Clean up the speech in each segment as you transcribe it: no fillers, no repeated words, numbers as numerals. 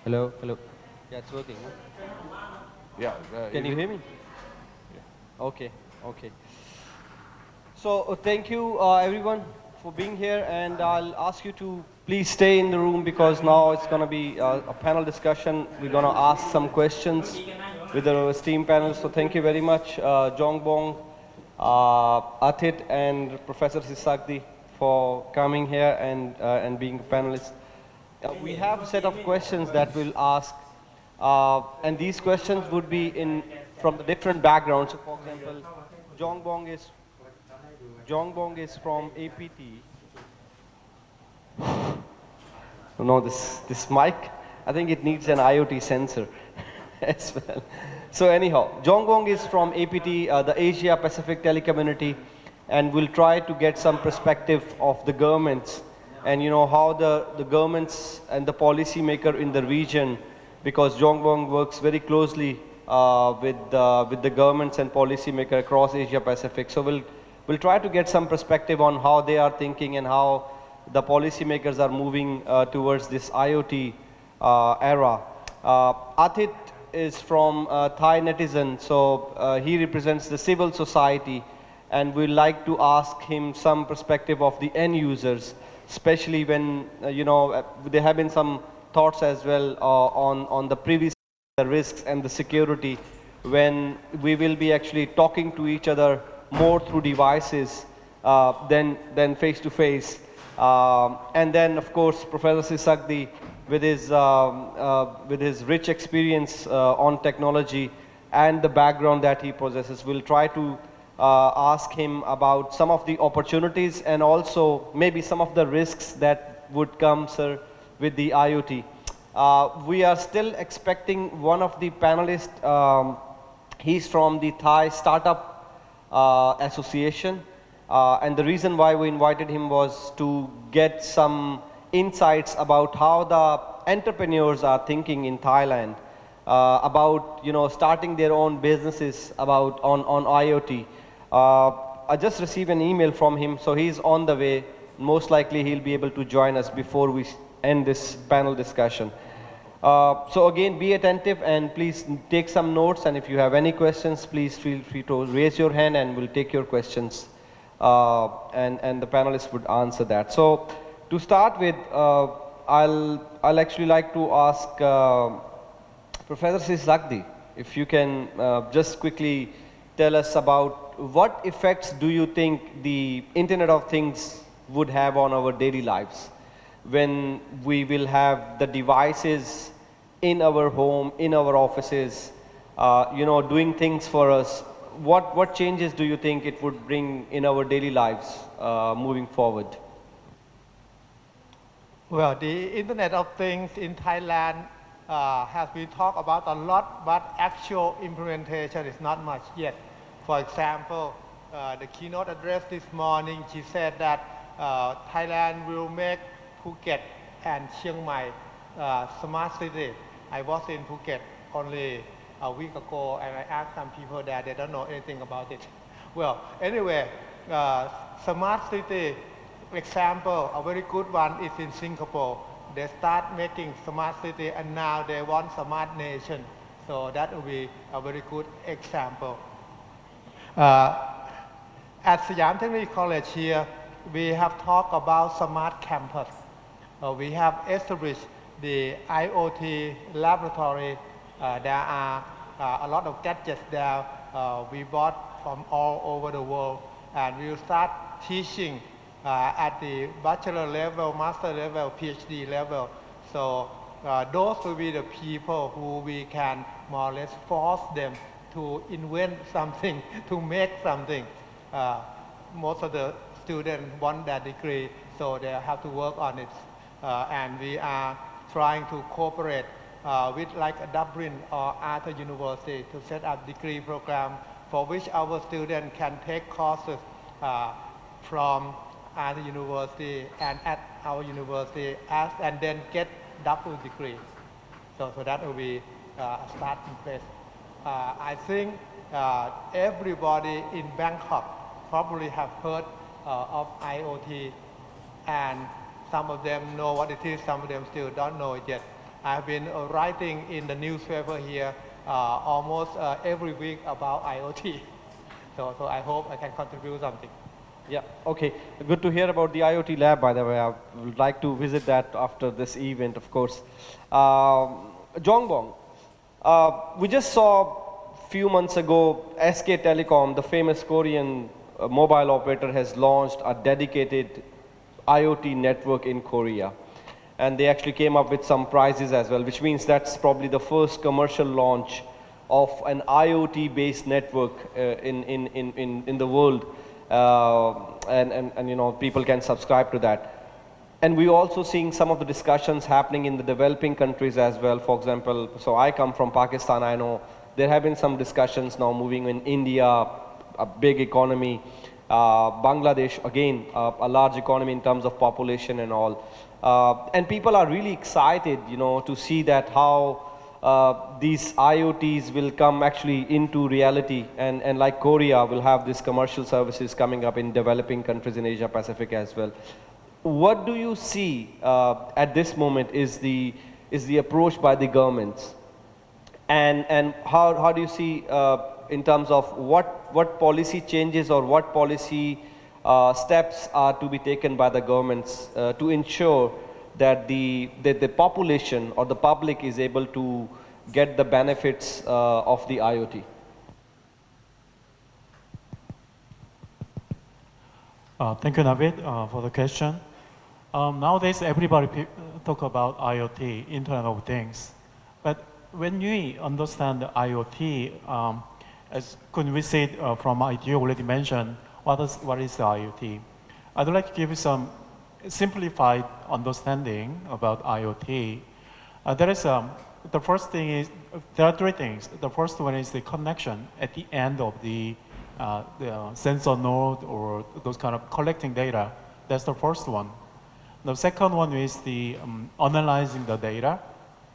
Hello, hello. Yeah, it's working. Huh? Yeah. Can you hear me? Yeah. Okay, okay. So thank you everyone for being here, and I'll ask you to please stay in the room because now it's going to be a panel discussion. We're going to ask some questions with our esteemed panel. So thank you very much, Jongbong, Arthit, and Professor Srisakdi for coming here and being panelists. We have a set of questions that we'll ask, and these questions would be from the different backgrounds. So, for example, Jongbong is Jongbong is from APT. No, this mic, I think it needs an IoT sensor as well. So anyhow, Jongbong is from APT, the Asia Pacific Telecommunity, and we'll try to get some perspective of the governments and how the governments and the policymaker in the region, because Jongbong works very closely with the governments and policymaker across Asia Pacific. So we'll try to get some perspective on how they are thinking and how the policymakers are moving towards this IoT era. Arthit is from Thai Netizen, so he represents the civil society, and we'd like to ask him some perspective of the end users, especially when there have been some thoughts as well on the previous the risks and the security when we will be actually talking to each other more through devices than face to face. And then, of course, Professor Srisakdi, with his rich experience on technology and the background that he possesses, will try to ask him about some of the opportunities and also maybe some of the risks that would come, sir, with the IoT. We are still expecting one of the panelists. He's from the Thai Startup Association. And the reason why we invited him was to get some insights about how the entrepreneurs are thinking in Thailand about starting their own businesses on IoT. I just received an email from him, so he's on the way. Most likely he'll be able to join us before we end this panel discussion. So again, be attentive and please take some notes, and if you have any questions, please feel free to raise your hand and we'll take your questions. And the panelists would answer that. So to start with, I'll actually like to ask Professor Srisakdi, if you can just quickly tell us about what effects do you think the Internet of Things would have on our daily lives when we will have the devices in our home, in our offices, doing things for us. What changes do you think it would bring in our daily lives moving forward? Well, the Internet of Things in Thailand has been talked about a lot, but actual implementation is not much yet. For example, the keynote address this morning, she said that Thailand will make Phuket and Chiang Mai smart city. I was in Phuket only a week ago, and I asked some people there, they don't know anything about it. Well, anyway, smart city example, a very good one is in Singapore. They start making smart city, and now they want smart nation. So that will be a very good example. At Siam Technology College here, we have talked about smart campus. We have established the IoT laboratory. There are a lot of gadgets there we bought from all over the world, and we will start teaching at the bachelor level, master level, PhD level. So those will be the people who we can more or less force them to invent something, to make something. Most of the students want that degree, so they have to work on it. And we are trying to cooperate with like a Dublin or Arthit University to set up degree program for which our students can take courses from Arthit University and at our university and then get double degree. So that will be a starting place. I think everybody in Bangkok probably have heard of IoT, and some of them know what it is, some of them still don't know it yet. I've been writing in the newspaper here almost every week about IoT. So I hope I can contribute something. Yeah, okay. Good to hear about the IoT lab, by the way. I would like to visit that after this event, of course. Jongbong, we just saw a few months ago, SK Telecom, the famous Korean mobile operator, has launched a dedicated IoT network in Korea. And they actually came up with some prizes as well, which means that's probably the first commercial launch of an IoT-based network in the world. And you know, people can subscribe to that. And we're also seeing some of the discussions happening in the developing countries as well. For example, so I come from Pakistan, I know there have been some discussions now moving in India, a big economy, Bangladesh, again, a large economy in terms of population and all. And people are really excited, you know, to see that how these IoTs will come actually into reality, and like Korea will have these commercial services coming up in developing countries in Asia Pacific as well. What do you see at this moment is the approach by the governments, and how do you see in terms of what policy changes or what policy steps are to be taken by the governments to ensure that the population or the public is able to get the benefits of the IoT? Thank you, Naveed, for the question. Nowadays, everybody talk about IoT, Internet of Things. But when we understand the IoT, as could we say from IT already mentioned, what is the IoT? I'd like to give you some simplified understanding about IoT. The first thing is, there are three things. The first one is the connection at the end of the sensor node or those kind of collecting data. That's the first one. The second one is the analyzing the data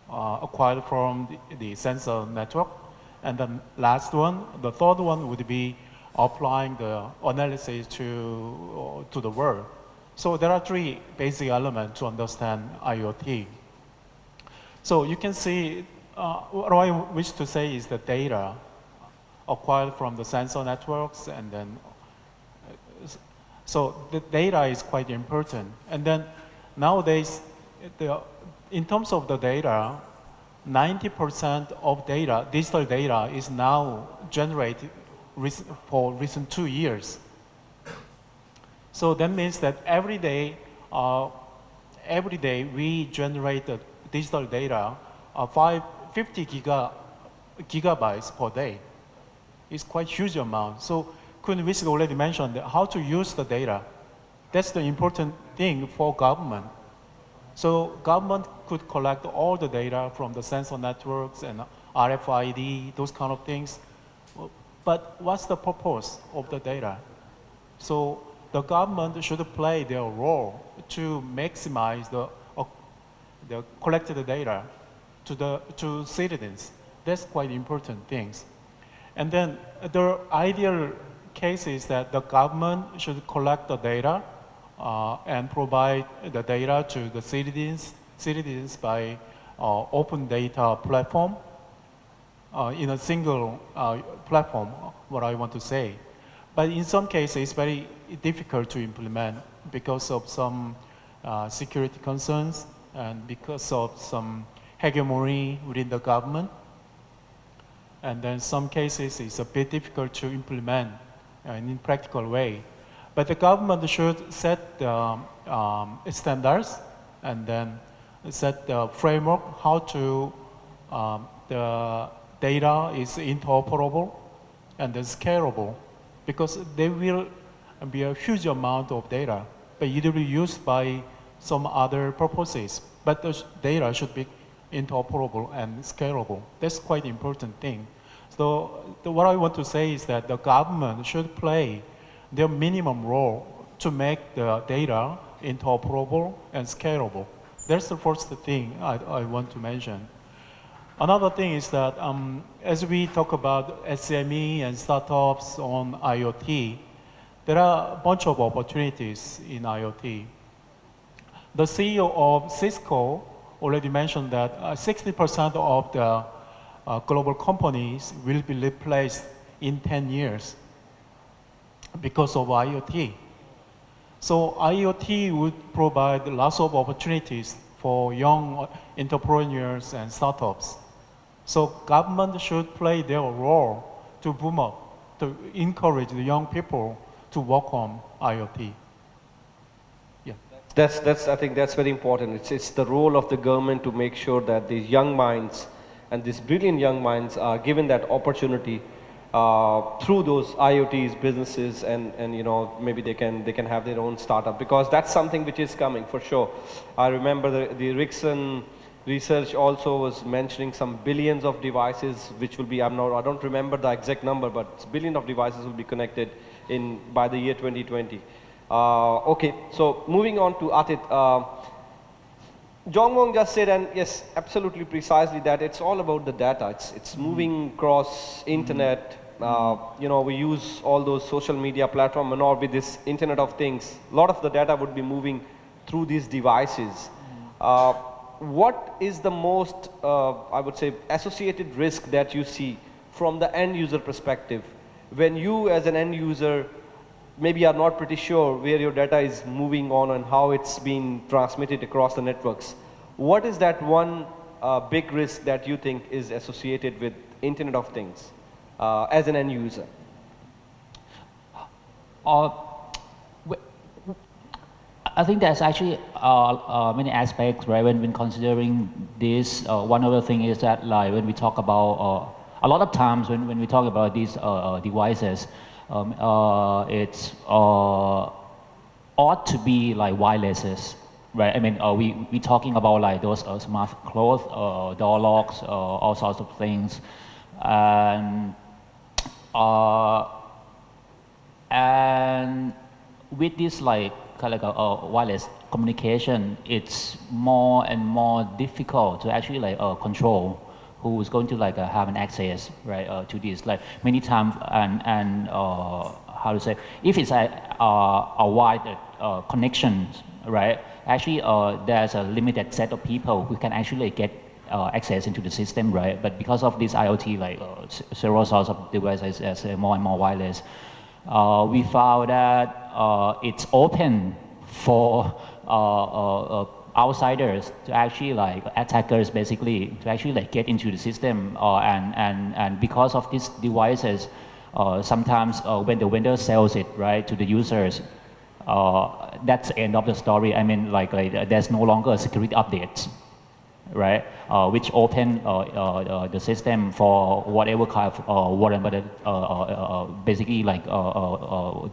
acquired from the sensor network. And the last one, the third one would be applying the analysis to the world. So there are three basic elements to understand IoT. So you can see, what I wish to say is the data acquired from the sensor networks, and then, so the data is quite important. And then nowadays, in terms of the data, 90% of data, digital data, is now generated for recent 2 years. So that means that every day we generate the digital data 50 gigabytes per day. It's quite huge amount. So Kun Wisk already mentioned how to use the data. That's the important thing for government. So government could collect all the data from the sensor networks and RFID, those kind of things. But what's the purpose of the data? So the government should play their role to maximize the collected data to citizens. That's quite important things. And then the ideal case is that the government should collect the data and provide the data to the citizens by open data platform in a single platform, what I want to say. But in some cases, it's very difficult to implement because of some security concerns and because of some hegemony within the government. And then some cases, it's a bit difficult to implement in a practical way. But the government should set the standards and then set the framework how to the data is interoperable and then scalable, because there will be a huge amount of data, but it will be used by some other purposes. But the data should be interoperable and scalable. That's quite important thing. So what I want to say is that the government should play their minimum role to make the data interoperable and scalable. That's the first thing I want to mention. Another thing is that as we talk about SME and startups on IoT, there are a bunch of opportunities in IoT. The CEO of Cisco already mentioned that 60% of the global companies will be replaced in 10 years because of IoT. So IoT would provide lots of opportunities for young entrepreneurs and startups. So government should play their role to boom up, to encourage the young people to work on IoT. Yeah. I think that's very important. It's the role of the government to make sure that these young minds and these brilliant young minds are given that opportunity through those IoTs businesses, and you know, maybe they can have their own startup, because that's something which is coming for sure. I remember the Ericsson research also was mentioning some billions of devices which will be, I don't remember the exact number, but billions of devices will be connected by the year 2020. Okay, so moving on to Arthit. Jongbong just said, and yes, absolutely precisely, that it's all about the data. It's moving across internet. You know, we use all those social media platforms, and all with this Internet of Things, a lot of the data would be moving through these devices. What is the most, I would say, associated risk that you see from the end user perspective, when you as an end user maybe are not pretty sure where your data is moving on and how it's being transmitted across the networks? What is that one big risk that you think is associated with Internet of Things as an end user? I think there's actually many aspects, right? When considering this, one other thing is that, like, when we talk about a lot of times when we talk about these devices, it's ought to be like wirelesses, right? I mean, we talking about like those smart clothes, door locks, all sorts of things, and with this like kind of like wireless communication, it's more and more difficult to actually like control who is going to like have an access, right, to this. Like many times, and how to say, if it's a wide connection, right, actually there's a limited set of people who can actually get access into the system, right? But because of this IoT, like several sorts of devices as more and more wireless, we found that it's open for outsiders to actually, like attackers basically, to actually like get into the system, and because of these devices, sometimes when the vendor sells it, right, to the users, that's the end of the story. I mean, like there's no longer security updates, right, which open the system for whatever kind of basically like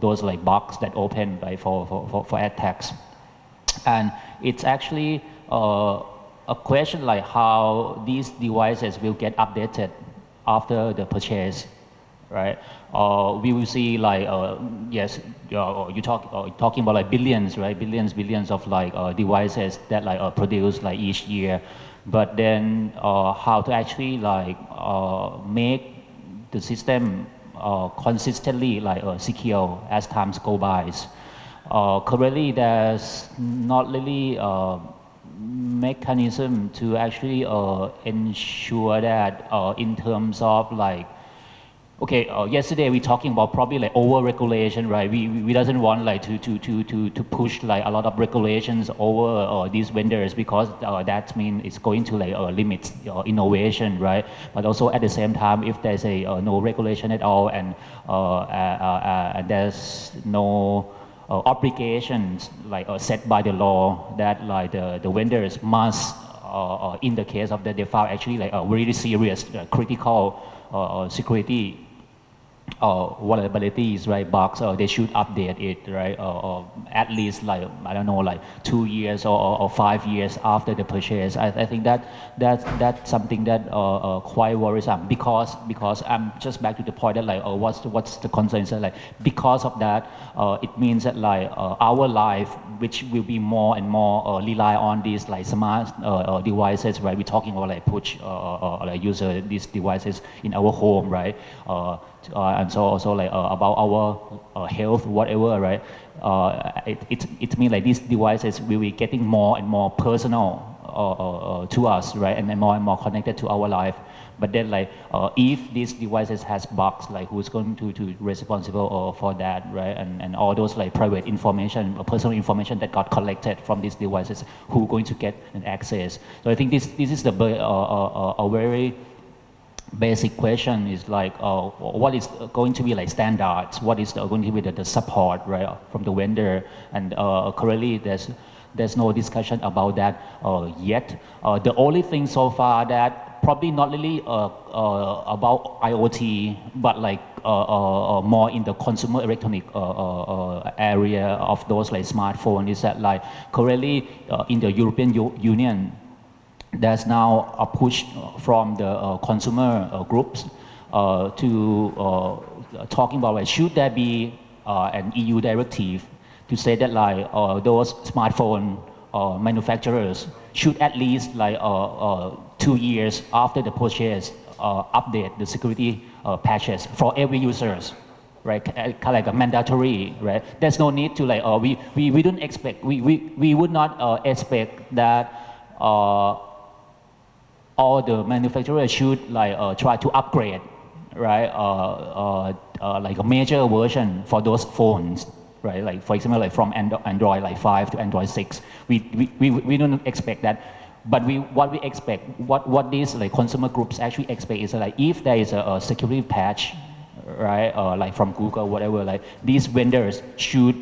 those like bugs that open, right, for attacks. And it's actually a question like how these devices will get updated after the purchase, right? We will see like, yes, you're talking about like billions, right? Billions of like devices that like produce like each year. But then how to actually like make the system consistently like secure as times go by. Currently, there's not really a mechanism to actually ensure that in terms of like, okay, yesterday we talking about probably like over-regulation, right? We doesn't want like to push like a lot of regulations over these vendors, because that means it's going to like limit innovation, right? But also at the same time, if there's no regulation at all, and there's no obligations like set by the law that like the vendors must, in the case of that they found actually like a really serious critical security vulnerabilities, right, bugs, they should update it, right, at least like, I don't know, like 2 years or 5 years after the purchase. I think that's something that quite worrisome, because I'm just back to the point that like what's the concern is that like because of that, it means that like our life, which will be more and more rely on these like smart devices, right? We're talking about like push like user these devices in our home, right? And so also like about our health, whatever, right? It means like these devices will be getting more and more personal to us, right? And then more and more connected to our life. But then like, if these devices has bugs, like who's going to responsible for that, right? And all those like private information, personal information that got collected from these devices, who going to get an access? So I think this is the a very basic question is like, what is going to be like standards? What is going to be the support, right, from the vendor? And currently there's no discussion about that yet. The only thing so far that probably not really about IoT, but like more in the consumer electronic area of those like smartphone is that like currently in the European Union, there's now a push from the consumer groups to talking about like, should there be an EU directive to say that like those smartphone manufacturers should at least like 2 years after the purchase update the security patches for every users, right? Kind of like a mandatory, right? There's no need to like we don't expect we would not expect that all the manufacturers should like try to upgrade, right? Like a major version for those phones, right? Like for example, like from Android like 5 to Android 6. We don't expect that, but what we expect, what these like consumer groups actually expect is like if there is a security patch, right? Like from Google, whatever, like these vendors should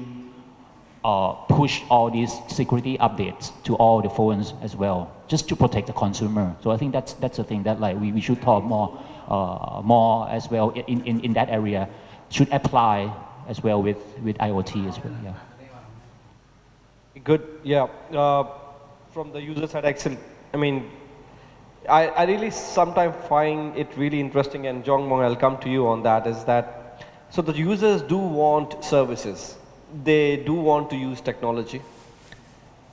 push all these security updates to all the phones as well, just to protect the consumer. So I think that's the thing that like we should talk more as well in that area, should apply as well with IoT as well. Yeah. Good. Yeah. From the user side, excellent. I mean, I really sometimes find it really interesting, and Jongbong, I'll come to you on that, is that, so the users do want services. They do want to use technology,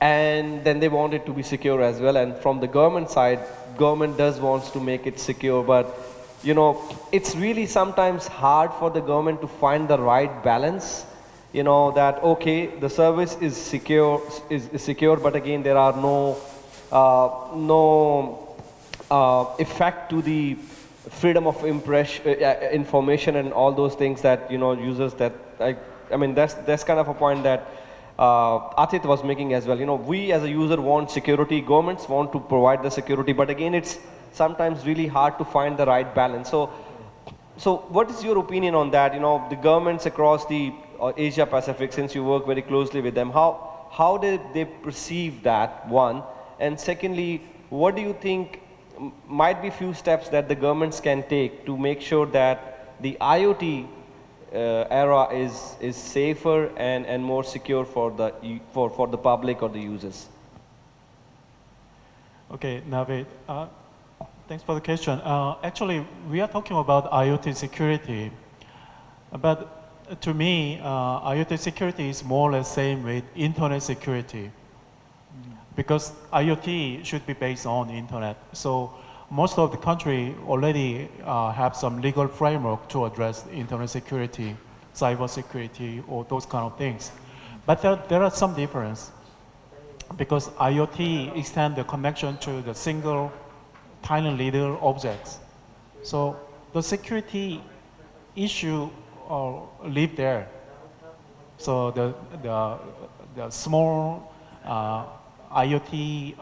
and then they want it to be secure as well. And from the government side, government does wants to make it secure, but you know, it's really sometimes hard for the government to find the right balance. You know, that okay, the service is secure, but again there are no effect to the freedom of information and all those things that, you know, users that I mean that's kind of a point that Arthit was making as well. You know, we as a user want security, governments want to provide the security, but again it's sometimes really hard to find the right balance. So what is your opinion on that? You know, the governments across the Asia Pacific, since you work very closely with them, how did they perceive that, one? And secondly, what do you think might be few steps that the governments can take to make sure that the IoT era is safer and more secure for the public or the users? Okay, Naveed, thanks for the question. Actually, we are talking about IoT security, but to me, IoT security is more or less same with internet security, because IoT should be based on internet. So most of the country already have some legal framework to address internet security, cyber security, or those kind of things. But there are some difference, because IoT extend the connection to the single tiny little objects. So the security issue live there. So the small IoT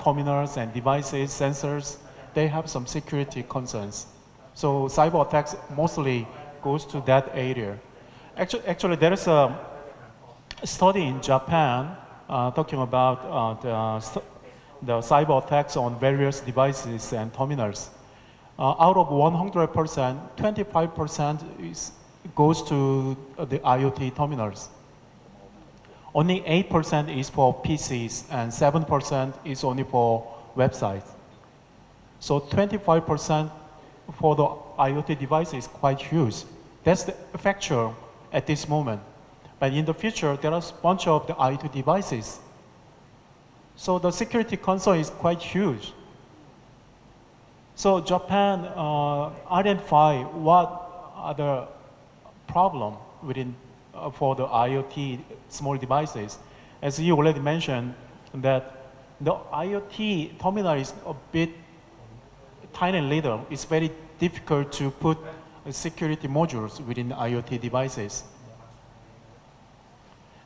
terminals and devices, sensors, they have some security concerns. So cyber attacks mostly goes to that area. Actually there is a study in Japan talking about the cyber attacks on various devices and terminals. Out of 100%, 25% goes to the IoT terminals. Only 8% is for PCs and 7% is only for websites. So 25% for the IoT device is quite huge. That's the factor at this moment. But in the future, there are a bunch of the IoT devices. So the security concern is quite huge. So Japan identified what are the problem within for the IoT small devices. As you already mentioned, that the IoT terminal is a bit tiny and little. It's very difficult to put security modules within the IoT devices.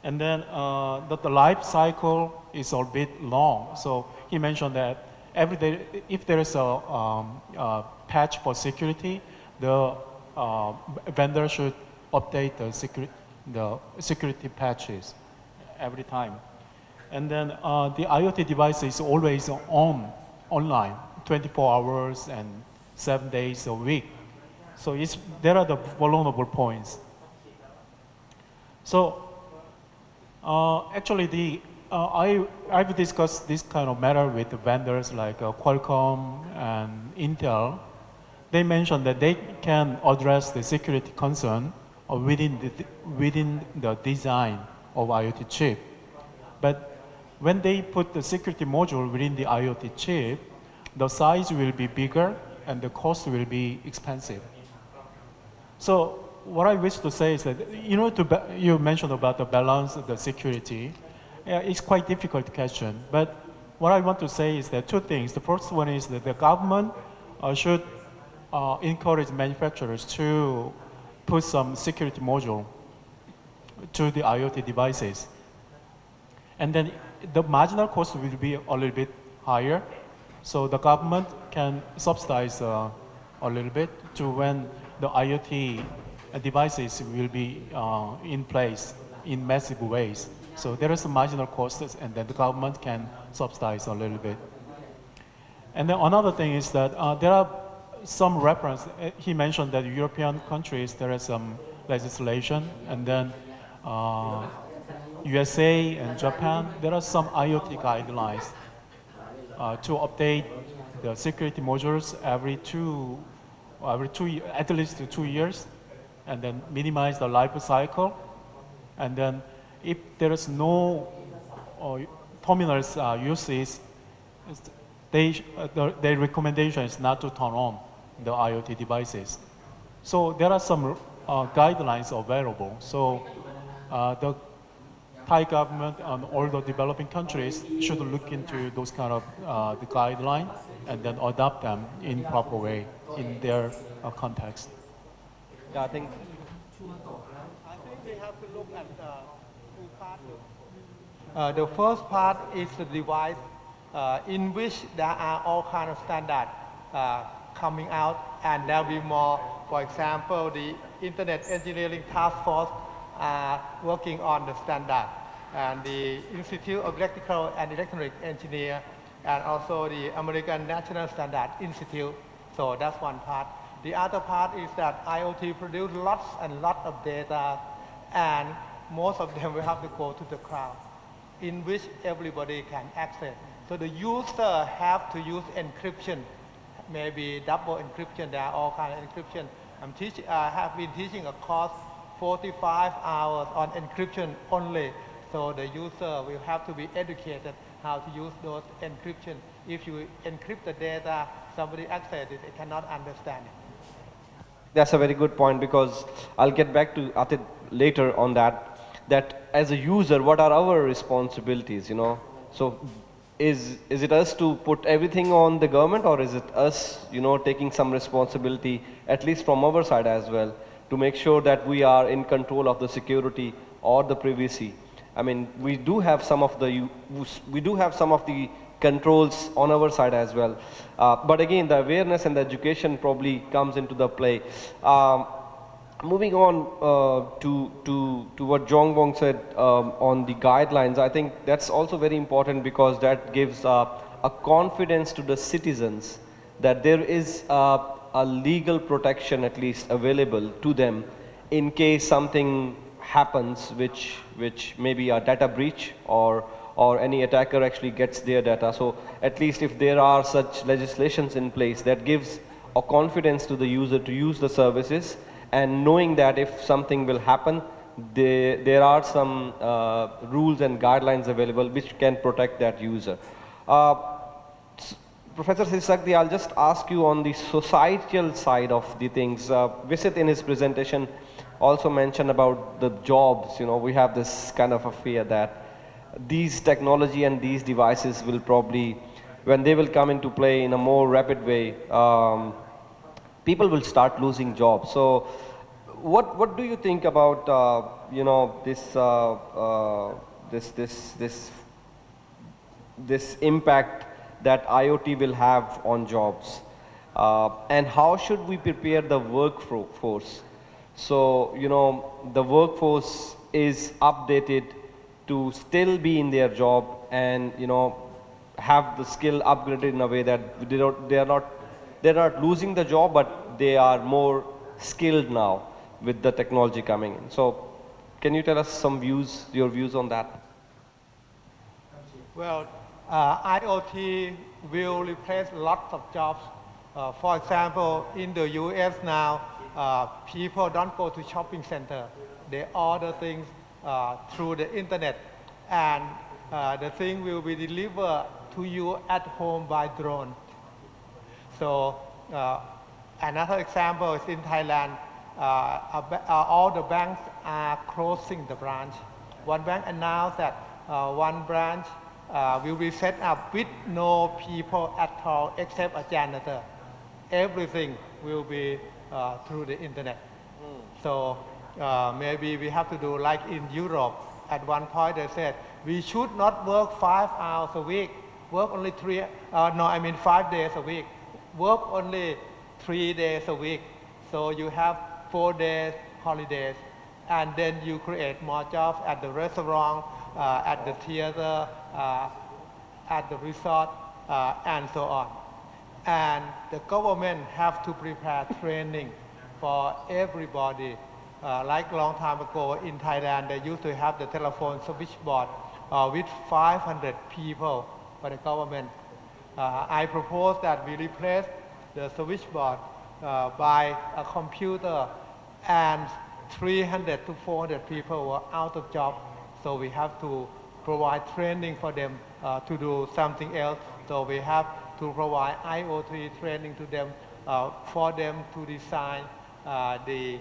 And then the life cycle is a bit long. So he mentioned that every day, if there is a patch for security, the vendor should update the security patches every time. And then the IoT device is always online, 24 hours and 7 days a week. So there are the vulnerable points. So actually, I've discussed this kind of matter with the vendors like Qualcomm and Intel. They mentioned that they can address the security concern within the design of IoT chip. But when they put the security module within the IoT chip, the size will be bigger and the cost will be expensive. So what I wish to say is that, you mentioned about the balance of the security. It's quite difficult question, but what I want to say is that two things. The first one is that the government should encourage manufacturers to put some security module to the IoT devices. And then the marginal cost will be a little bit higher, so the government can subsidize a little bit to when the IoT devices will be in place in massive ways. So there is some marginal costs, and then the government can subsidize a little bit. And then another thing is that there are some reference. He mentioned that European countries, there is some legislation, and then USA and Japan, there are some IoT guidelines to update the security modules at least 2 years, and then minimize the life cycle. And then if there is no terminals uses, their recommendation is not to turn on the IoT devices. So there are some guidelines available. So the Thai government and all the developing countries should look into those kind of the guidelines and then adopt them in proper way in their context. Yeah, I think we have to look at two parts. The first part is the device in which there are all kinds of standards coming out, and there will be more. For example, the Internet Engineering Task Force are working on the standard, and the Institute of Electrical and Electronic Engineer, and also the American National Standard Institute. So that's one part. The other part is that IoT produce lots and lots of data, and most of them will have to go to the cloud, in which everybody can access. So the user have to use encryption, maybe double encryption. There are all kinds of encryption. I have been teaching a course 45 hours on encryption only. So the user will have to be educated how to use those encryption. If you encrypt the data, somebody access it, they cannot understand it. that's a very good point, because I'll get back to Arthit later on that as a user, what are our responsibilities, So is it us to put everything on the government, or is it us, taking some responsibility, at least from our side as well, to make sure that we are in control of the security or the privacy? I mean, we do have some of the controls on our side as well. But again, the awareness and the education probably comes into the play. Moving on to what Jongbong said on the guidelines, I think that's also very important, because that gives a confidence to the citizens that there is a legal protection at least available to them in case something happens, which may be a data breach or any attacker actually gets their data. So at least if there are such legislations in place, that gives a confidence to the user to use the services, and knowing that if something will happen, there are some rules and guidelines available which can protect that user. Professor Srisakdi, I'll just ask you on the societal side of the things. Visit in his presentation also mentioned about the jobs. We have this kind of a fear that these technology and these devices will probably, when they will come into play in a more rapid way, people will start losing jobs. So what do you think about you know, this impact that IoT will have on jobs, and how should we prepare the workforce? So, you know, the workforce is updated to still be in their job and, you know, have the skill upgraded in a way that they're not losing the job, but they are more skilled now with the technology coming in. So can you tell us some views, your views on that? Well, IoT will replace lots of jobs. For example, in the US now, people don't go to shopping center. They order things through the internet, and the thing will be delivered to you at home by drone. So another example is in Thailand, all the banks are closing the branch. One bank announced that one branch will be set up with no people at all except a janitor. Everything will be through the internet. So maybe we have to do like in Europe. At one point they said, we should not work 5 hours a week, work only 5 days a week, work only 3 days a week. So you have 4 days holidays, and then you create more jobs at the restaurant, at the theater, at the resort, and so on. And the government have to prepare training for everybody. Like a long time ago in Thailand, they used to have the telephone switchboard with 500 people for the government. I propose that we replace the switchboard by a computer, and 300 to 400 people were out of job. So we have to provide training for them to do something else. So we have to provide IoT training to them for them to design the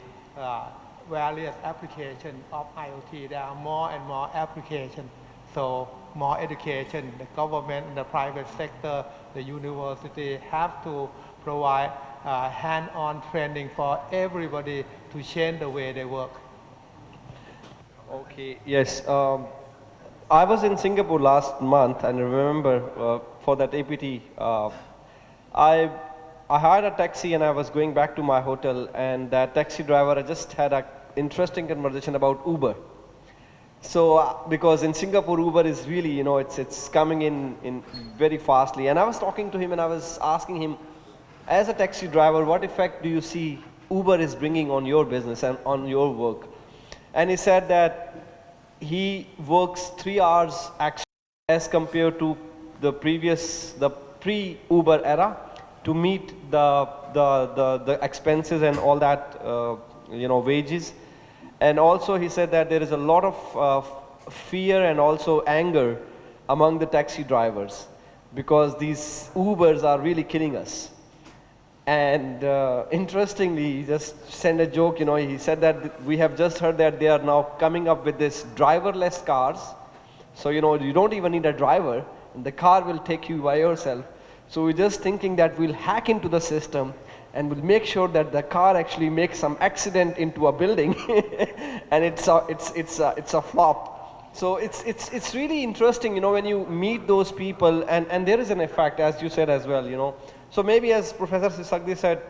various applications of IoT. There are more and more applications. So more education, the government and the private sector, the university have to provide hand-on training for everybody to change the way they work. Okay, yes. I was in Singapore last month, and I remember for that APT, I hired a taxi and I was going back to my hotel, and that taxi driver, I just had an interesting conversation about Uber. So, because in Singapore, Uber is really, you know, it's coming in very fastly. And I was talking to him and I was asking him, as a taxi driver, what effect do you see Uber is bringing on your business and on your work? And he said that he works 3 hours actually as compared to the pre-Uber era to meet the expenses and all that, you know, wages. And also he said that there is a lot of fear and also anger among the taxi drivers because these Ubers are really killing us. And interestingly, he just sent a joke, you know, he said that we have just heard that they are now coming up with this driverless cars. So, you know, you don't even need a driver, and the car will take you by yourself. So we're just thinking that we'll hack into the system and we'll make sure that the car actually makes some accident into a building and it's a flop. So it's really interesting, you know, when you meet those people, and there is an effect, as you said as well, you know. So maybe, as Professor Srisakdi said,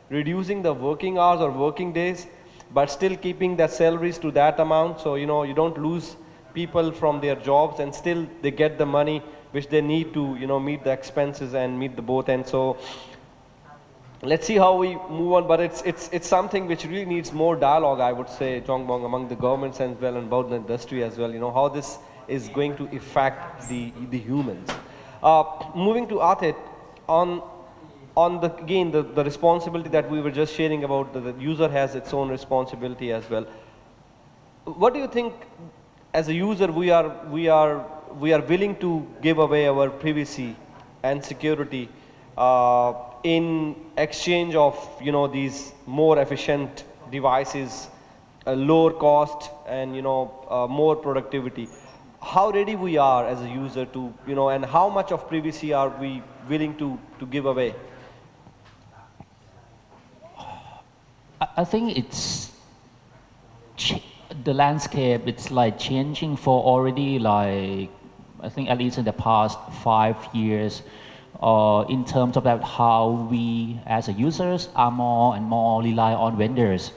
reducing the working hours or working days, but still keeping the salaries to that amount. So, you know, you don't lose people from their jobs, and still they get the money which they need to, you know, meet the expenses and meet the both ends. So let's see how we move on, but it's something which really needs more dialogue, I would say, Jongbong, among the governments as well and about the industry as well, you know, how this is going to affect the humans. Moving to Arthit, on the responsibility that we were just sharing about, the user has its own responsibility as well. What do you think, as a user, we are willing to give away our privacy and security in exchange of, you know, these more efficient devices, lower cost, and, you know, more productivity? how ready we are as a user to, and how much of privacy are we willing to give away? I think the landscape, it's like changing for already like, I think at least in the past 5 years, in terms of that how we as a users are more and more rely on vendors.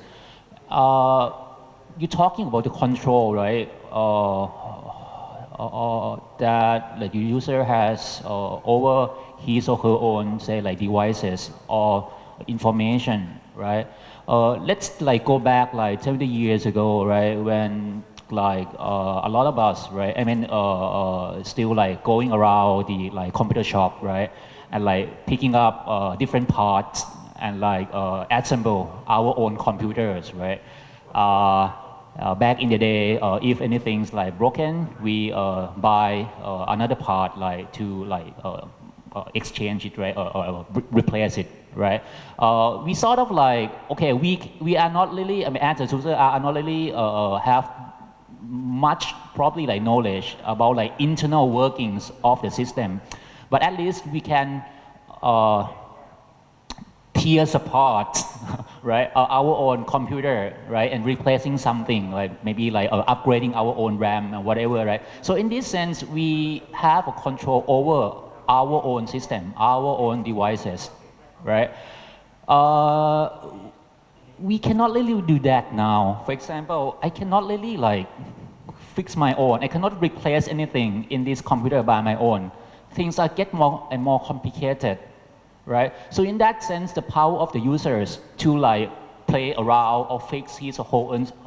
You're talking about the control, right? That like the user has over his or her own, say like devices or information, right? Let's like go back like 70 years ago, right? When like a lot of us, right? I mean, still like going around the like computer shop, right? And like picking up different parts and like assemble our own computers, right? Back in the day, if anything's like broken, we buy another part like to like exchange it, right? Or replace it, right? We sort of like, okay, we are not really, I mean, as a user are not really have much probably like knowledge about like internal workings of the system, but at least we can tears apart, right? Our own computer, right? And replacing something like maybe like upgrading our own RAM and whatever, right? So in this sense, we have a control over our own system, our own devices, right? We cannot really do that now. For example, I cannot really like fix my own. I cannot replace anything in this computer by my own. Things are get more and more complicated, right? So in that sense, the power of the users to like play around or fix his or her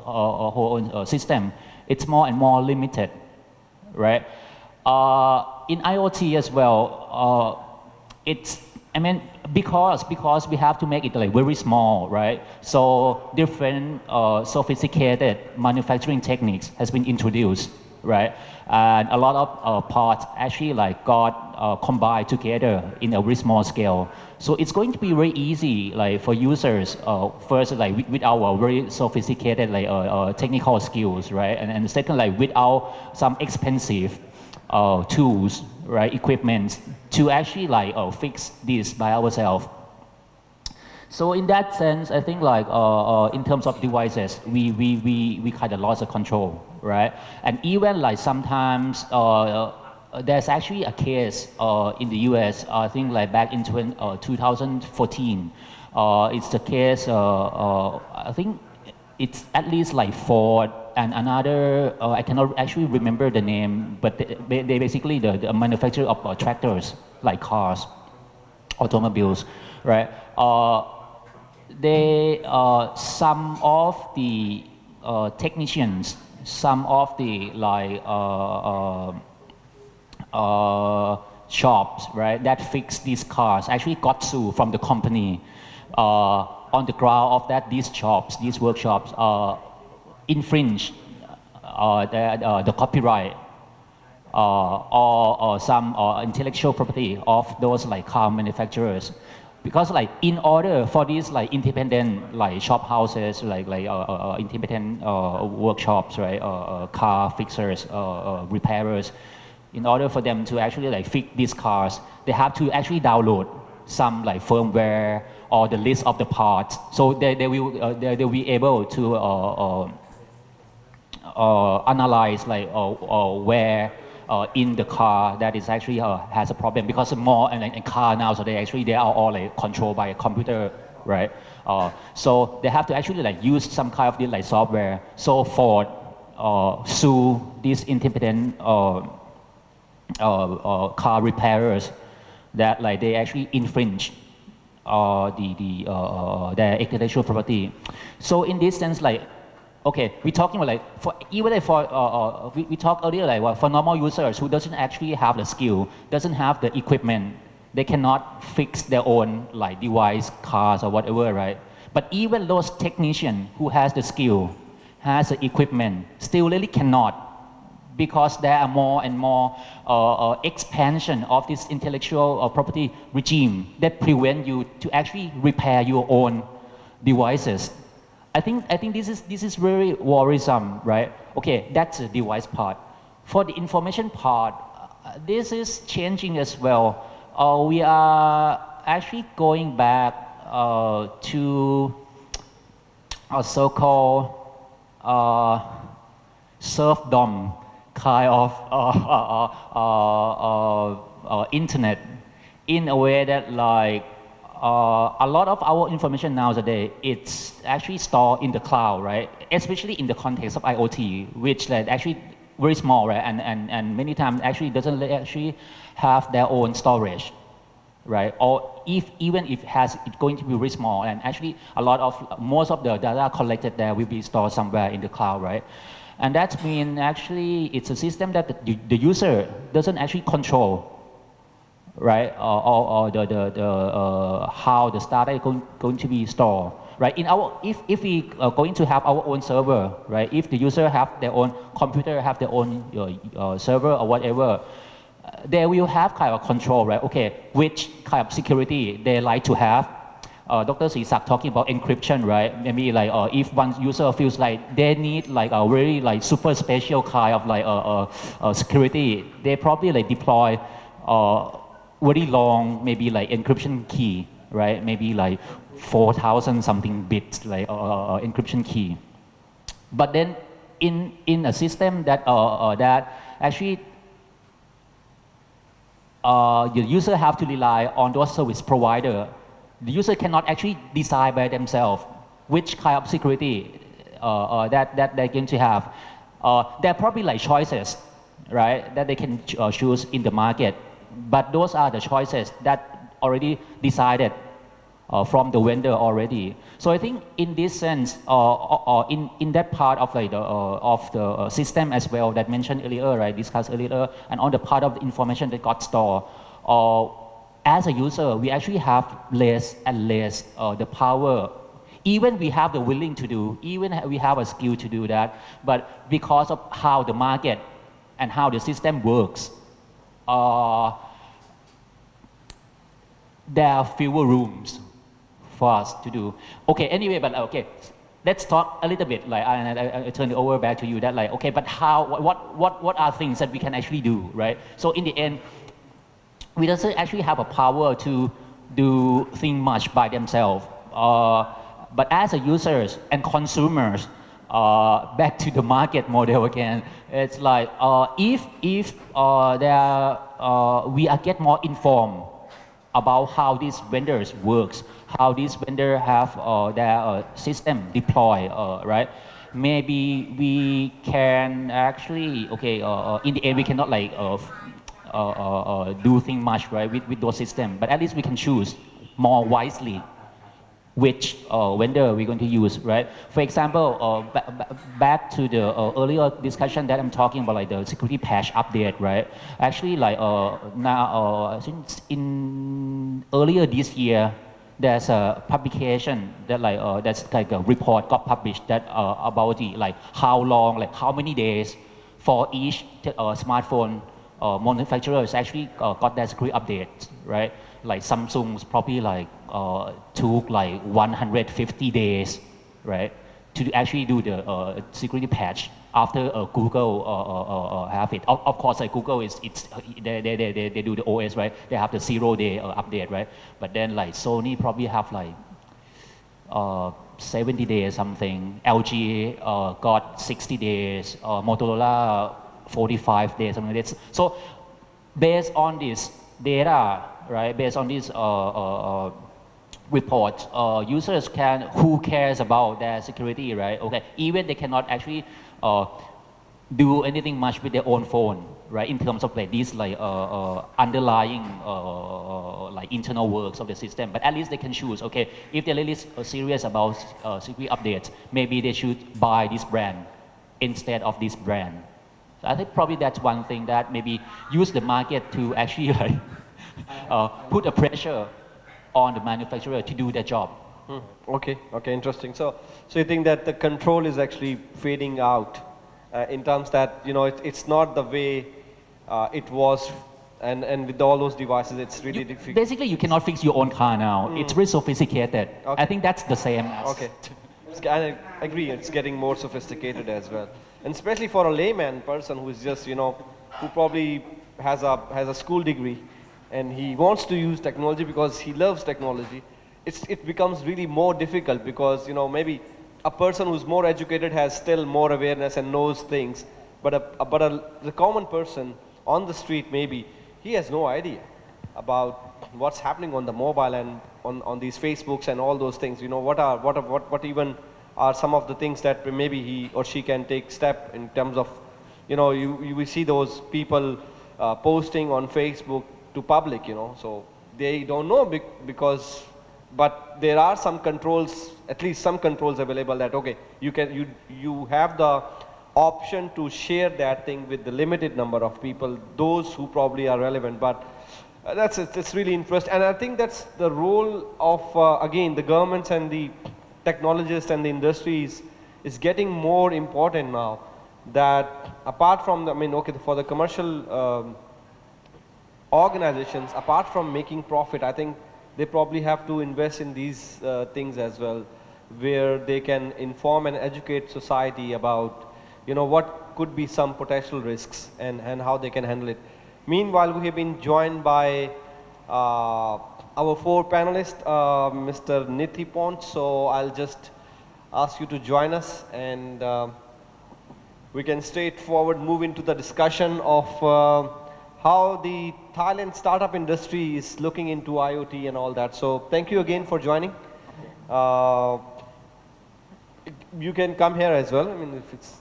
own system, it's more and more limited, right? In IoT as well, it's, I mean, because we have to make it like very small, right? So different sophisticated manufacturing techniques has been introduced, right? And a lot of parts actually like got combined together in a very small scale. So it's going to be very easy like for users, first like with our very sophisticated like technical skills, right? And second, like without some expensive tools, right, equipment to actually like fix this by ourselves. So in that sense, I think like in terms of devices, we kind of lost the control, right? And even like sometimes there's actually a case in the US, I think like back in 2014. It's the case, I think it's at least like Ford and another, I cannot actually remember the name, but they basically the manufacturer of tractors, like cars, automobiles, right? Some of the technicians, some of the like shops, right, that fix these cars actually got sued from the company on the ground of that these workshops infringe the copyright or some intellectual property of those like car manufacturers. Because like in order for these like independent like shop houses, like independent workshops, right, car fixers, repairers, in order for them to actually like fix these cars, they have to actually download some like firmware or the list of the parts. So they will be able to analyze like where in the car that is actually has a problem, because more and car now, so they are all like controlled by a computer, right? So they have to actually like use some kind of like software. So Ford sue these independent car repairers that like they actually infringe their intellectual property. So in this sense, like, okay, we're talking about like, for even like for, we talked earlier like well, for normal users who doesn't actually have the skill, doesn't have the equipment, they cannot fix their own like device, cars or whatever, right? But even those technicians who has the skill, has the equipment, still really cannot, because there are more and more expansion of this intellectual property regime that prevent you to actually repair your own devices. I think this is very worrisome, right? Okay, that's the device part. For the information part, this is changing as well. We are actually going back to a so-called serfdom kind of internet, in a way that like a lot of our information nowadays, it's actually stored in the cloud, right? Especially in the context of IoT, which like actually very small, right? And many times actually doesn't actually have their own storage, right? Or even if it's going to be very small, and actually most of the data collected there will be stored somewhere in the cloud, right? And that means actually it's a system that the user doesn't actually control, right? Or how the data is going to be stored, right? If we are going to have our own server, right? If the user have their own computer, have their own server or whatever, they will have kind of control, right? Okay, which kind of security they like to have. Dr. Srisakdi talking about encryption, right? Maybe like if one user feels like they need like a very like super special kind of like security, they probably like deploy very long, maybe like encryption key, right? Maybe like 4,000 something bits like encryption key. But then in a system that actually the user have to rely on those service provider. The user cannot actually decide by themselves which kind of security that they're going to have. There are probably like choices, right, that they can choose in the market. But those are the choices that already decided from the vendor already. So I think in this sense, in that part of like the system as well that mentioned earlier, right, discussed earlier, and on the part of the information that got stored, as a user, we actually have less and less the power. Even we have the willing to do, even we have a skill to do that, but because of how the market and how the system works, there are fewer rooms for us to do. Okay, anyway, but okay, let's talk a little bit. Like I turn it over back to you. That like okay, but how? What are things that we can actually do, right? So in the end, we doesn't actually have a power to do things much by themselves. But as a users and consumers, back to the market model again, it's like if we get more informed about how these vendors works, how these vendors have their system deploy, right? Maybe we can actually, okay, in the end we cannot like do things much, right, with those systems, but at least we can choose more wisely which vendor we're going to use, right? For example, back to the earlier discussion that I'm talking about, like the security patch update, right? Actually, like now, since in earlier this year, there's a publication that like that's like a report got published that about the like how long, like how many days for each smartphone manufacturers actually got their security updates, right? Like Samsung's probably like took like 150 days, right, to actually do the security patch after Google have it. Of course, like Google they do the OS, right? They have the 0-day update, right? But then like Sony probably have like 70 days something. LG got 60 days. Motorola 45 days, something like that. So based on this data, right, based on this report, users who cares about their security, right? Okay, even they cannot actually do anything much with their own phone, right? In terms of like these like underlying like internal works of the system, but at least they can choose. Okay, if they're really serious about security updates, maybe they should buy this brand instead of this brand. So I think probably that's one thing that maybe use the market to actually like put a pressure on the manufacturer to do their job. Okay, interesting. So you think that the control is actually fading out in terms that, you know, it's not the way it was, and with all those devices, it's really difficult. Basically, you cannot fix your own car now. It's very sophisticated. Okay. I think that's the same. Okay. I agree, it's getting more sophisticated as well. And especially for a layman person who is just, who probably has a school degree and he wants to use technology because he loves technology, it becomes really more difficult because, maybe a person who's more educated has still more awareness and knows things, but the common person on the street, maybe, he has no idea about what's happening on the mobile and on these Facebooks and all those things. What even are some of the things that maybe he or she can take step in terms of, you will see those people posting on Facebook to public, so they don't know because, but there are some controls, at least some controls available that, okay, you have the option to share that thing with the limited number of people, those who probably are relevant. But it's really interesting, and I think that's the role of again the governments and the technologists and the industries is getting more important now. That apart from for the commercial organizations, apart from making profit, I think they probably have to invest in these things as well, where they can inform and educate society about what could be some potential risks and how they can handle it. Meanwhile, we have been joined by our 4 panelists, Mr. Nithipont, so I'll just ask you to join us and we can straightforward move into the discussion of how the Thailand startup industry is looking into IoT and all that. So thank you again for joining. You can come here as well. If it's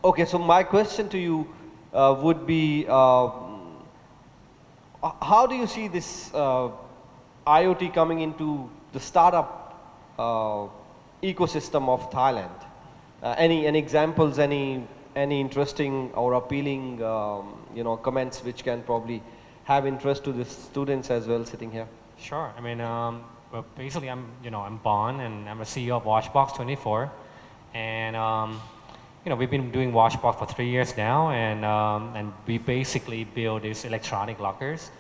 okay. So my question to you would be, how do you see this IoT coming into the startup ecosystem of Thailand? Any examples? Any interesting or appealing comments which can probably have interest to the students as well sitting here? Sure. Well, basically, I'm Bon, and I'm a CEO of Watchbox24, and we've been doing Watchbox for 3 years now, and we basically build these electronic lockers.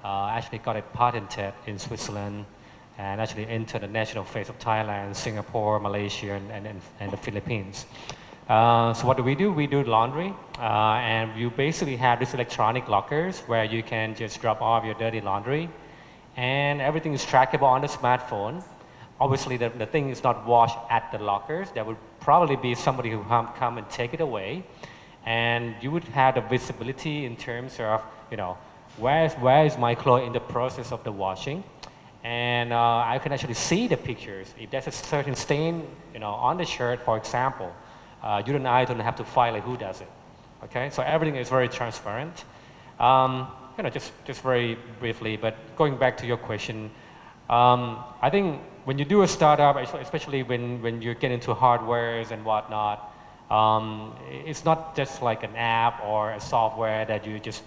Actually got it patented in Switzerland, and actually entered the national phase of Thailand, Singapore, Malaysia, and the Philippines. So what do? We do laundry, and you basically have these electronic lockers where you can just drop off your dirty laundry, and everything is trackable on the smartphone. Obviously, the thing is not washed at the lockers. There would probably be somebody who come and take it away, and you would have the visibility in terms of, where is my clothes in the process of the washing, and I can actually see the pictures. If there's a certain stain, on the shirt, for example, you and I don't have to file who does it. Okay, so everything is very transparent. Just very briefly, but going back to your question, I think when you do a startup, especially when you get into hardwares and whatnot, it's not just like an app or a software that you just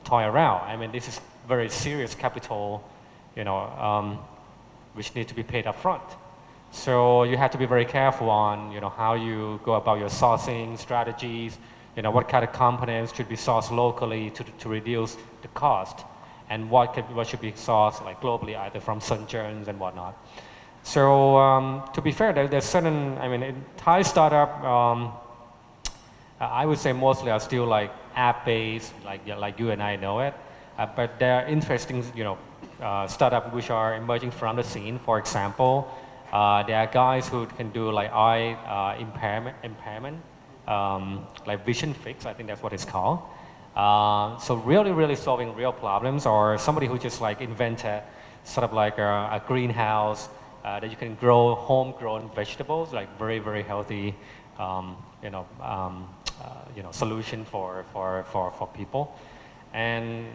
toy around. This is very serious capital, which need to be paid up front. So you have to be very careful on how you go about your sourcing strategies. What kind of components should be sourced locally to reduce the cost, and what should be sourced like globally, either from Sunjerns and whatnot. So to be fair, there's certain, in Thai startup, I would say mostly are still like app-based, like you and I know it. But there are interesting, startups which are emerging from the scene. For example, there are guys who can do like eye impairment, like vision fix, I think that's what it's called. So really solving real problems, or somebody who just like invented sort of like a greenhouse that you can grow homegrown vegetables, like very healthy, solution for people, and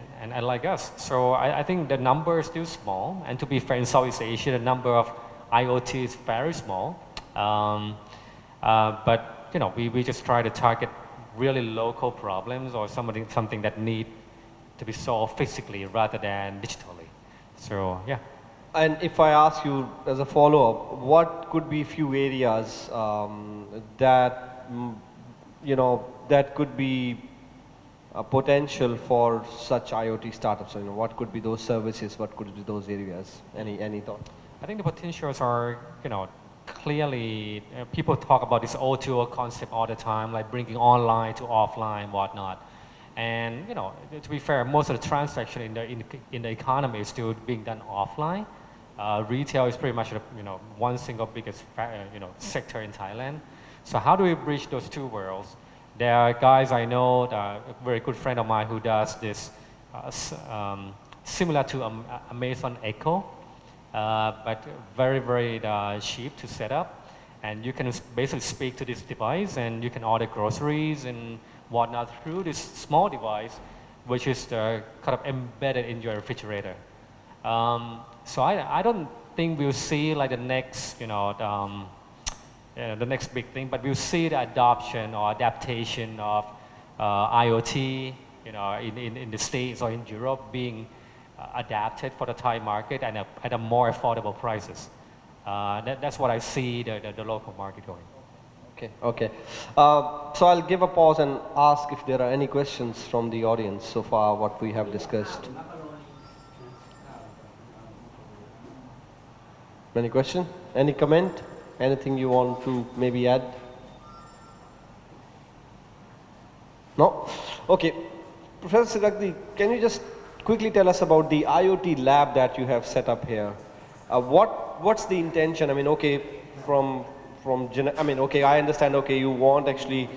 like us. So I think the number is still small, and to be fair, in Southeast Asia, the number of IoT is very small. But we just try to target really local problems or something that need to be solved physically rather than digitally. So yeah. And if I ask you as a follow-up, what could be few areas that that could be a potential for such IoT startups? What could be those services? What could be those areas? Any thought? I think the potentials are, clearly, people talk about this O2O concept all the time, like bringing online to offline, whatnot. And to be fair, most of the transaction in the economy is still being done offline. Retail is pretty much one single biggest sector in Thailand. So how do we bridge those two worlds? There are guys I know, a very good friend of mine who does this similar to Amazon Echo, but very, very cheap to set up. And you can basically speak to this device and you can order groceries and whatnot through this small device, which is kind of embedded in your refrigerator. So I don't think we'll see like the next, the next big thing, but we'll see the adoption or adaptation of IoT, in the States or in Europe being adapted for the Thai market and at a more affordable prices. That's what I see the local market going. Okay. So I'll give a pause and ask if there are any questions from the audience so far what we have discussed. Any question? Any comment? Anything you want to maybe add? No? Okay. Professor Srisakdi, can you just quickly tell us about the IoT lab that you have set up here? What's the intention? I mean, okay, I understand, okay, you want actually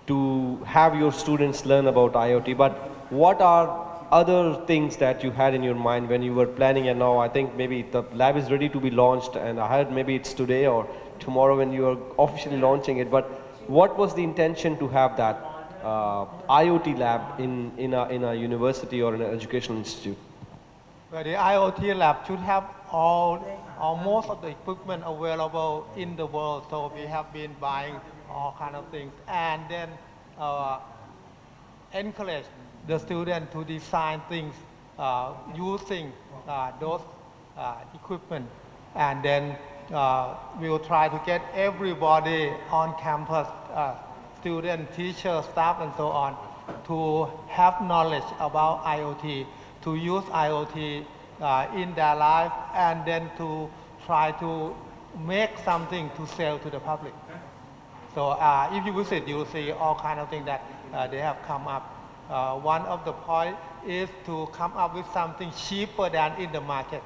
to have your students learn about IoT, but what are other things that you had in your mind when you were planning, and now I think maybe the lab is ready to be launched, and I heard maybe it's today or tomorrow when you are officially launching it, but what was the intention to have that IoT lab in a university or an educational institute? Well, the IoT lab should have all or most of the equipment available in the world, so we have been buying all kind of things, and then encourage the student to design things using those equipment, and then we will try to get everybody on campus, student, teacher, staff, and so on, to have knowledge about IoT, to use IoT in their life, and then to try to make something to sell to the public. So if you visit, you will see all kind of things that they have come up. One of the point is to come up with something cheaper than in the market.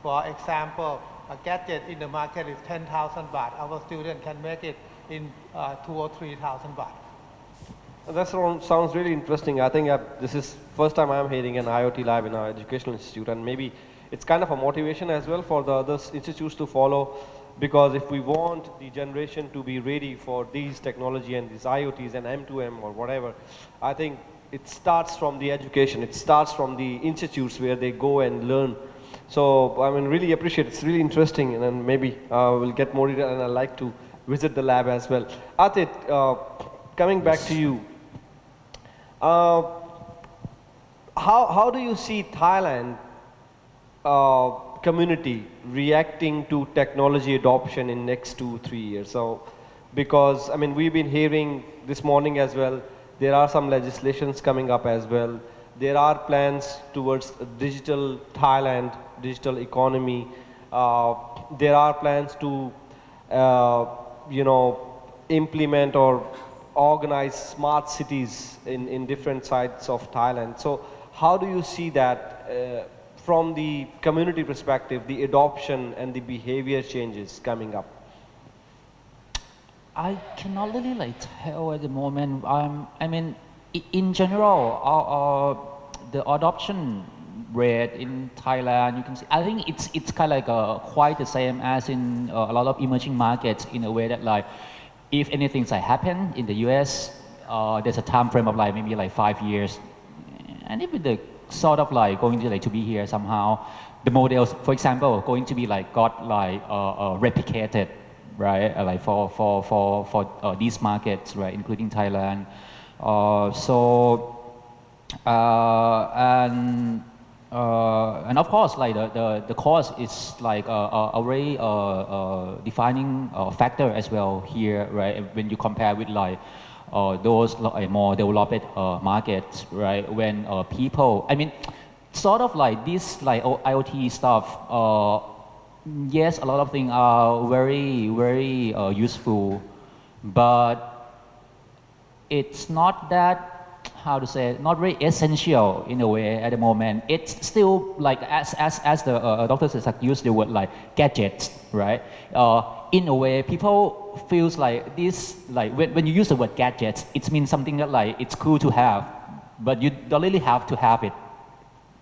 For example, a gadget in the market is 10,000 baht. Our student can make it in 2,000 or 3,000 baht. That sounds really interesting. I think this is first time I'm hearing an IoT lab in our educational institute, and maybe it's kind of a motivation as well for the other institutes to follow, because if we want the generation to be ready for these technology and these IoTs and M2M or whatever, I think it starts from the education. It starts from the institutes where they go and learn. So I mean, really appreciate it. It's really interesting, and then maybe we'll get more detail, and I'd like to visit the lab as well. Arthit, coming back to you. How do you see Thailand community reacting to technology adoption in next 2-3 years? So, because I mean, we've been hearing this morning as well, there are some legislations coming up as well. There are plans towards digital Thailand, digital economy. There are plans to, implement or organize smart cities in different sides of Thailand. So how do you see that from the community perspective, the adoption and the behavior changes coming up? I cannot really tell at the moment. I mean, in general, the adoption rate in Thailand, you can see, I think it's kind of quite the same as in a lot of emerging markets, in a way that if anything happen in the US, there's a time frame of maybe 5 years, and if the sort of going to be here somehow, the models, for example, going to be got replicated, right? For these markets, right, including Thailand. And of course, the cost is a very defining factor as well here, right? When you compare with those more developed markets, right? When people, I mean, sort of this IoT stuff yes, a lot of things are very useful, but it's not that, how to say, not very essential in a way at the moment. It's still like, as the Dr. Srisakdi used the word like gadgets, right? In a way, people feels like this, like when you use the word gadgets, it means something that like it's cool to have, but you don't really have to have it,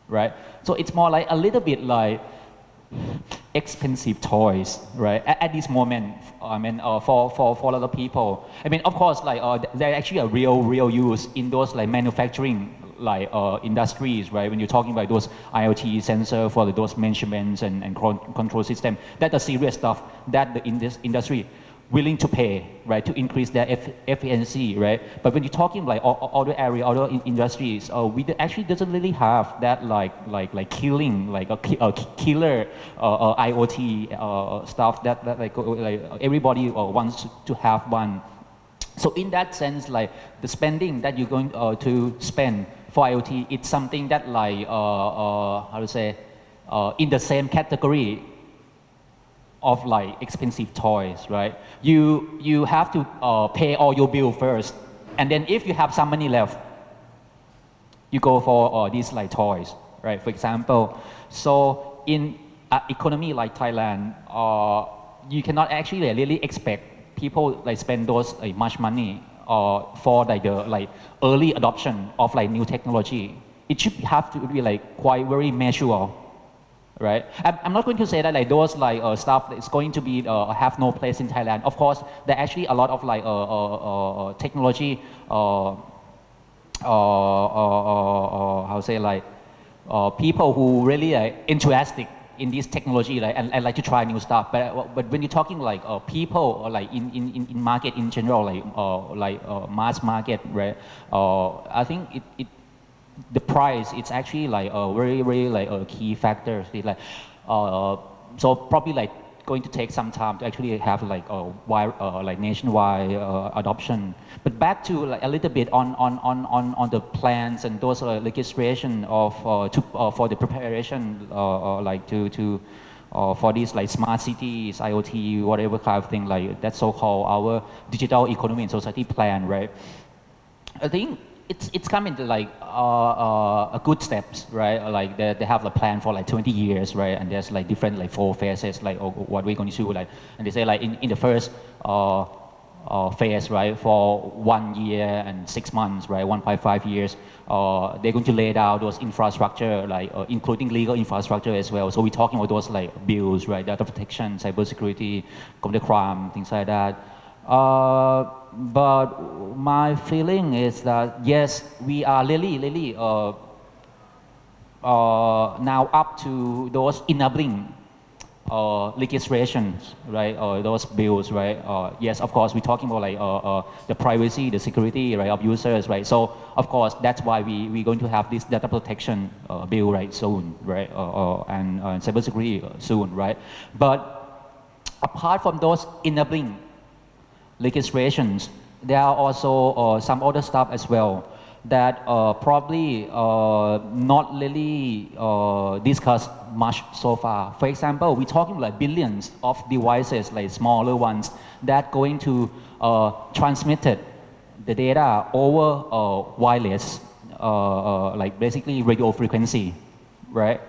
right? So it's more like a little bit like expensive toys, right? At this moment, I mean, for a lot of people. I mean, of course, like there actually a real use in those like manufacturing like industries, right? When you're talking about those IoT sensor for those measurements and control system, that's the serious stuff that the industry willing to pay, right, to increase their efficiency, right? But when you're talking like other area, other industries, we actually doesn't really have that like killing, like a killer IoT stuff that like everybody wants to have one. So in that sense, like the spending that you're going to spend for IoT, it's something that like how to say, in the same category of like expensive toys, right? You have to pay all your bill first, and then if you have some money left, you go for these like toys, right? For example, so in an economy like Thailand, you cannot actually really expect people like spend those like much money for like the like early adoption of like new technology. It should have to be like quite very measurable, right? I'm not going to say that like those like stuff is going to be have no place in Thailand. Of course, there are actually a lot of like technology, how to say, like people who really enthusiastic in this technology, like, and like to try new stuff. But when you're talking like people or like in market in general, like mass market, right? I think the price, it's actually like a very like a key factor. It's like so probably like going to take some time to actually have like a wide like nationwide adoption. But back to like a little bit on the plans and those legislation of for the preparation like to for these like smart cities, IoT, whatever kind of thing, like that so-called our digital economy and society plan, right? I think it's coming to like a good steps, right? Like they have a plan for like 20 years, right? And there's like different like 4 phases, like what we're going to do, like, and they say like in the first phase, right, for 1 year and 6 months, right, 1.5 years, they're going to lay down those infrastructure, like including legal infrastructure as well. So we're talking about those like bills, right, data protection, cybersecurity, computer crime, things like that. But my feeling is that yes, we are really now up to those enabling legislations, right? Those bills, right? Yes, of course, we're talking about like the privacy, the security, right, of users, right? So of course, that's why we're going to have this data protection bill, right, soon, right? And cybersecurity soon, right? But apart from those enabling legislations, there are also some other stuff as well that probably not really discussed much so far. For example, we're talking like billions of devices, like smaller ones, that going to transmit the data over wireless, like basically radio frequency, right?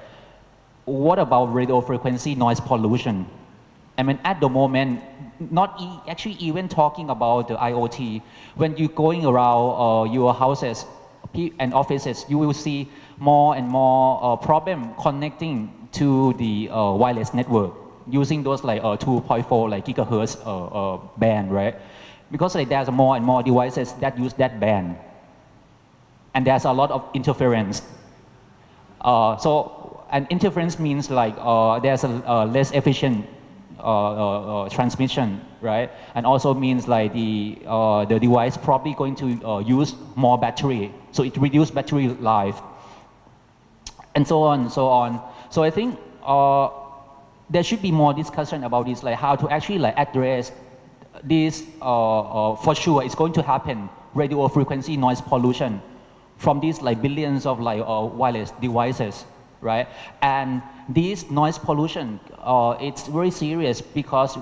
What about radio frequency noise pollution? I mean, at the moment, not actually even talking about the IoT. When you're going around your houses and offices, you will see more and more problem connecting to the wireless network using those like 2.4 like gigahertz band, right? Because like there's more and more devices that use that band, and there's a lot of interference. So, and interference means like there's a less efficient transmission, right? And also means like the device probably going to use more battery, so it reduces battery life, and so on, so on. So I think there should be more discussion about this, like how to actually like address this. For sure, it's going to happen. Radio frequency noise pollution from these like billions of like wireless devices, right? And this noise pollution, it's very serious because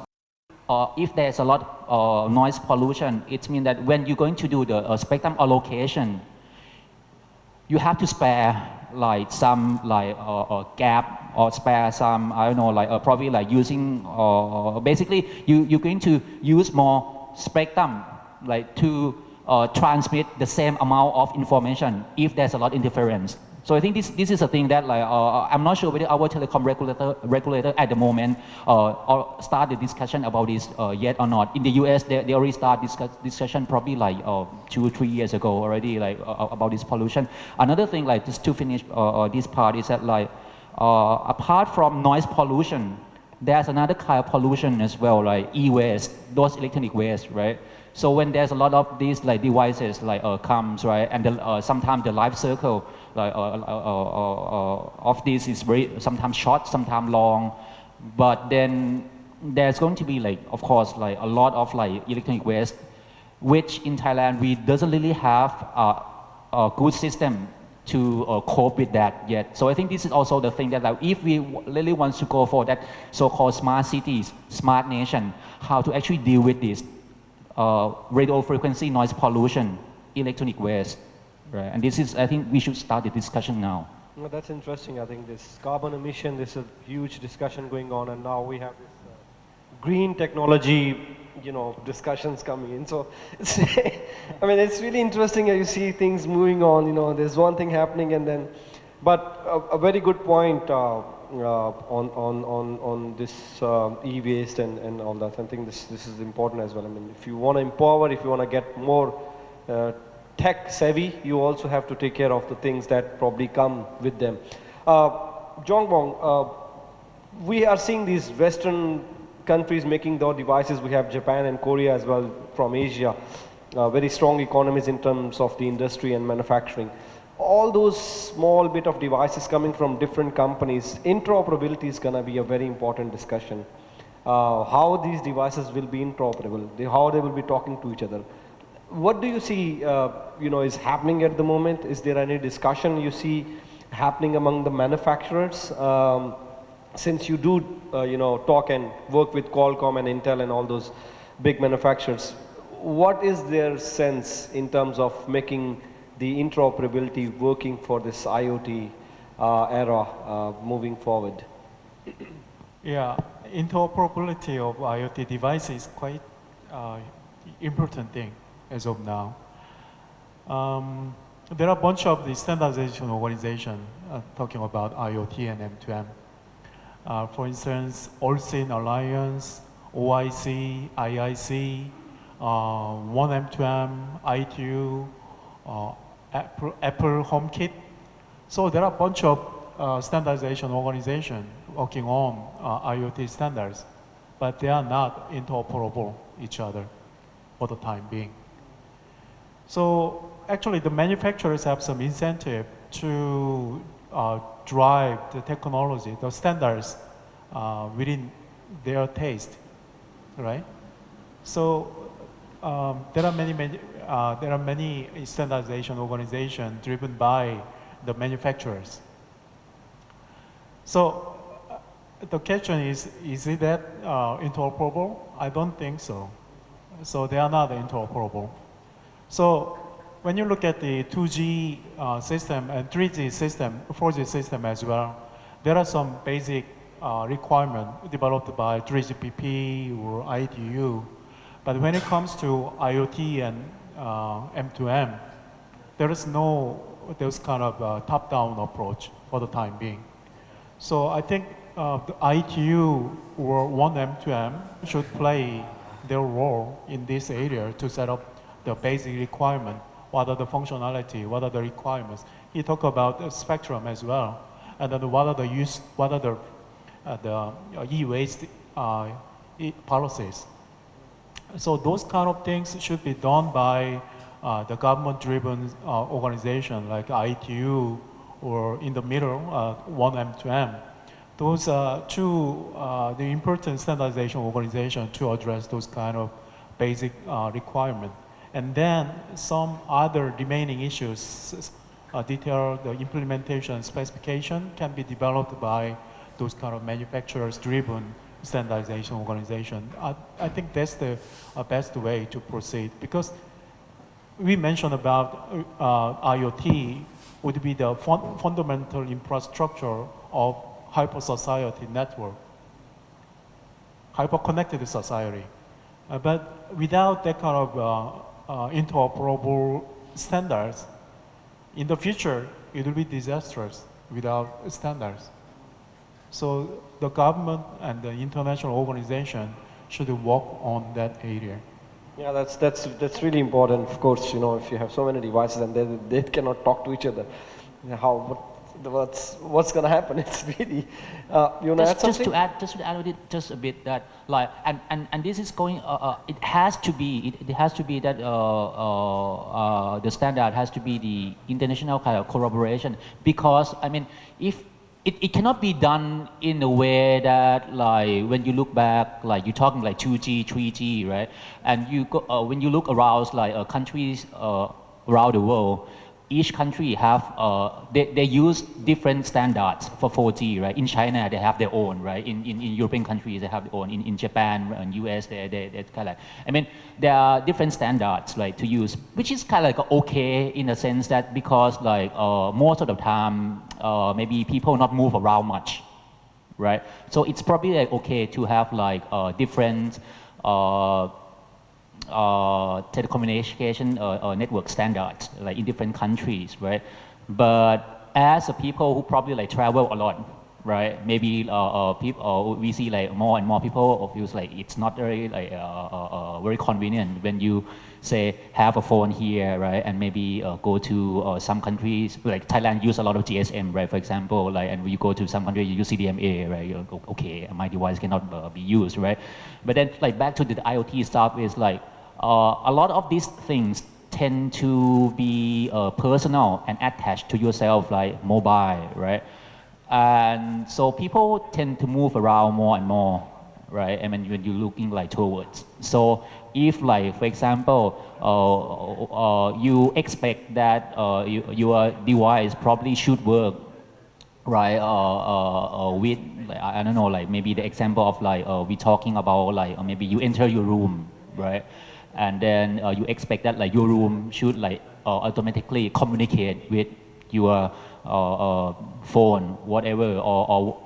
if there's a lot of noise pollution, it means that when you're going to do the spectrum allocation, you have to spare like some like gap or spare some, I don't know, like probably like using, basically you're going to use more spectrum like to transmit the same amount of information if there's a lot of interference. So I think this is a thing that like, I'm not sure whether our telecom regulator at the moment or start the discussion about this yet or not. In the US, they already start discussion probably like 2 or 3 years ago already, like about this pollution. Another thing, like just to finish this part, is that like apart from noise pollution, there's another kind of pollution as well, like e-waste, those electronic waste, right? So when there's a lot of these like devices like comes, right, and sometimes the life cycle like of this is very sometimes short, sometimes long, but then there's going to be like, of course, like a lot of like electronic waste, which in Thailand we doesn't really have a good system to cope with that yet. So I think this is also the thing that like, if we really want to go for that so-called smart cities, smart nation, how to actually deal with this radio frequency noise pollution, electronic waste, right? And this is, I think we should start the discussion now. Well, that's interesting. I think this carbon emission, this is a huge discussion going on, and now we have this green technology, you know, discussions coming in. So, it's I mean, it's really interesting how you see things moving on. You know, there's one thing happening, and then, but a very good point on this e-waste and all that. I think this is important as well. I mean, if you want to empower, if you want to get more tech savvy, you also have to take care of the things that probably come with them. Jongbong, we are seeing these Western countries making their devices. We have Japan and Korea as well from Asia, very strong economies in terms of the industry and manufacturing. All those small bit of devices coming from different companies, interoperability is going to be a very important discussion. How these devices will be interoperable, how they will be talking to each other. What do you see, you know, is happening at the moment? Is there any discussion you see happening among the manufacturers? Since you do, you know, talk and work with Qualcomm and Intel and all those big manufacturers, what is their sense in terms of making the interoperability working for this IoT era moving forward? Yeah, interoperability of IoT devices is quite important thing as of now. There are a bunch of the standardization organization talking about IoT and M2M. For instance, All-Sin Alliance, OIC, IIC, One M2M, ITU, Apple HomeKit. So there are a bunch of standardization organizations working on IoT standards, but they are not interoperable each other for the time being. So actually the manufacturers have some incentive to drive the technology, the standards within their taste, right? So there are many standardization organizations driven by the manufacturers. So the question is it that interoperable? I don't think so. So they are not interoperable. So when you look at the 2G system and 3G system, 4G system as well, there are some basic requirements developed by 3GPP or ITU. But when it comes to IoT and M2M, there is no those kind of top-down approach for the time being. So I think the ITU or One M2M should play their role in this area to set up the basic requirement. What are the functionality? What are the requirements? He talked about the spectrum as well, and then what are the e-waste policies. So those kind of things should be done by the government-driven organization like ITU or in the middle, One M2M. Those are the important standardization organization to address those kind of basic requirements. And then some other remaining issues detailed implementation specification can be developed by those kind of manufacturers-driven standardization organization. I think that's the best way to proceed, because we mentioned about IoT would be the fundamental infrastructure of hyper society network, hyper-connected society. But without that kind of interoperable standards, in the future, it will be disastrous without standards. So the government and the international organization should work on that area. Yeah, that's really important. Of course, you know, if you have so many devices and they cannot talk to each other, what's going to happen? It's really you know, just to add with it just a bit that like and this is going it has to be that the standard has to be the international kind of collaboration, because I mean if it cannot be done in a way that like when you look back, like you're talking like 2G, 3G, right? And you go, when you look around like countries around the world, each country have they use different standards for 4G, right? In China they have their own, right? In European countries they have their own. In Japan and US they kind of like, I mean there are different standards like to use, which is kind of like okay in a sense that because like most of the time maybe people not move around much, right? So it's probably like okay to have like different telecommunication network standards like in different countries, right? But as a people who probably like travel a lot, right? Maybe people we see like more and more people use like it's not very like very convenient when you say have a phone here, right? And maybe go to some countries like Thailand use a lot of GSM, right? For example, like and when you go to some country you use CDMA, right? You go, okay, my device cannot be used, right? But then like back to the IoT stuff is like a lot of these things tend to be personal and attached to yourself, like mobile, right? And so people tend to move around more and more, right? I mean, when you're looking like towards. So if like, for example, you expect that your device probably should work, right? With, like, I don't know, like maybe the example of like, we talking about like, maybe you enter your room, right? And then you expect that like your room should like automatically communicate with your phone, whatever, or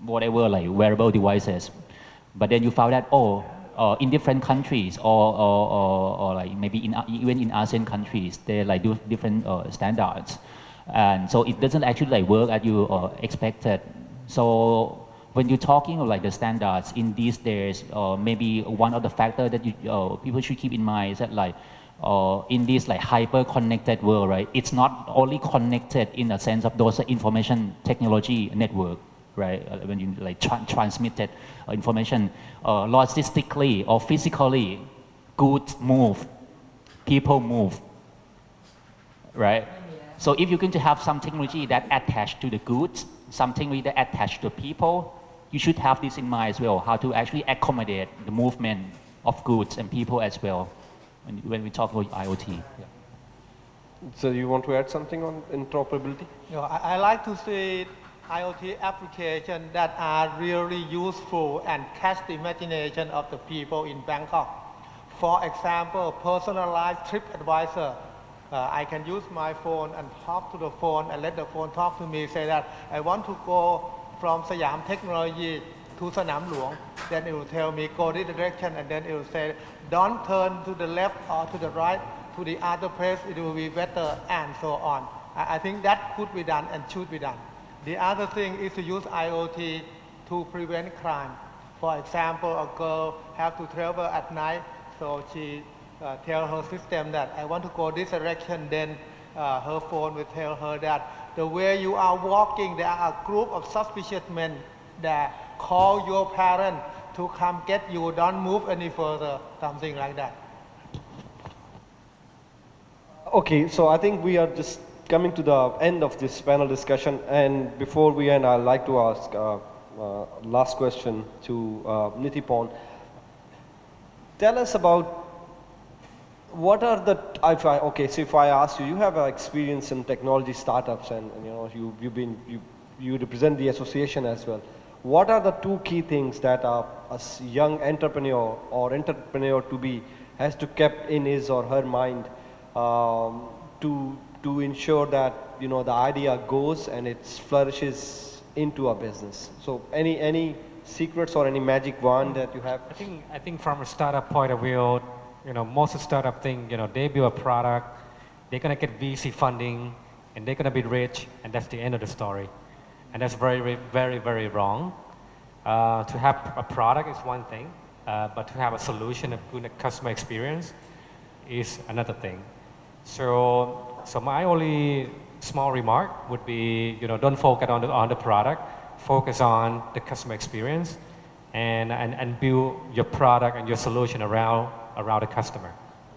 whatever like wearable devices. But then you found that in different countries or like maybe even in ASEAN countries, they like do different standards, and so it doesn't actually like work as you expected. So when you're talking of like the standards in these days, maybe one of the factors that you people should keep in mind is that like in this like hyper connected world, right? It's not only connected in the sense of those information technology network, right? When you like transmitted information logistically or physically, goods move, people move, right? So if you're going to have some technology that attached to the goods, something that attached to people, you should have this in mind as well, how to actually accommodate the movement of goods and people as well when we talk about IoT. Yeah. So you want to add something on interoperability? You know, I like to see IoT applications that are really useful and catch the imagination of the people in Bangkok. For example, personalized trip advisor. I can use my phone and talk to the phone and let the phone talk to me, say that I want to go from Siam Technology to Sanam Luang. Then it will tell me go this direction, and then it will say don't turn to the left or to the right to the other place, it will be better, and so on. I think that could be done and should be done. The other thing is to use IoT to prevent crime. For example, a girl have to travel at night, so she tell her system that I want to go this direction, then her phone will tell her that the way you are walking, there are a group of suspicious men that call your parent to come get you, don't move any further, something like that. Okay, so I think we are just coming to the end of this panel discussion, and before we end, I'd like to ask last question to Nithipont. Tell us about what are the, okay, so if I ask you, you have experience in technology startups and you know, you represent the association as well. What are the two key things that a young entrepreneur or entrepreneur to be has to keep in his or her mind to ensure that, you know, the idea goes and it flourishes into a business? So any secrets or any magic wand that you have? I think from a startup point of view, you know, most of startup thing, you know, they build a product, they're gonna get VC funding, and they're gonna be rich, and that's the end of the story. And that's very, very, very wrong. To have a product is one thing, but to have a solution, a good customer experience is another thing. So my only small remark would be, you know, don't focus on the product, focus on the customer experience, and build your product and your solution around the customer.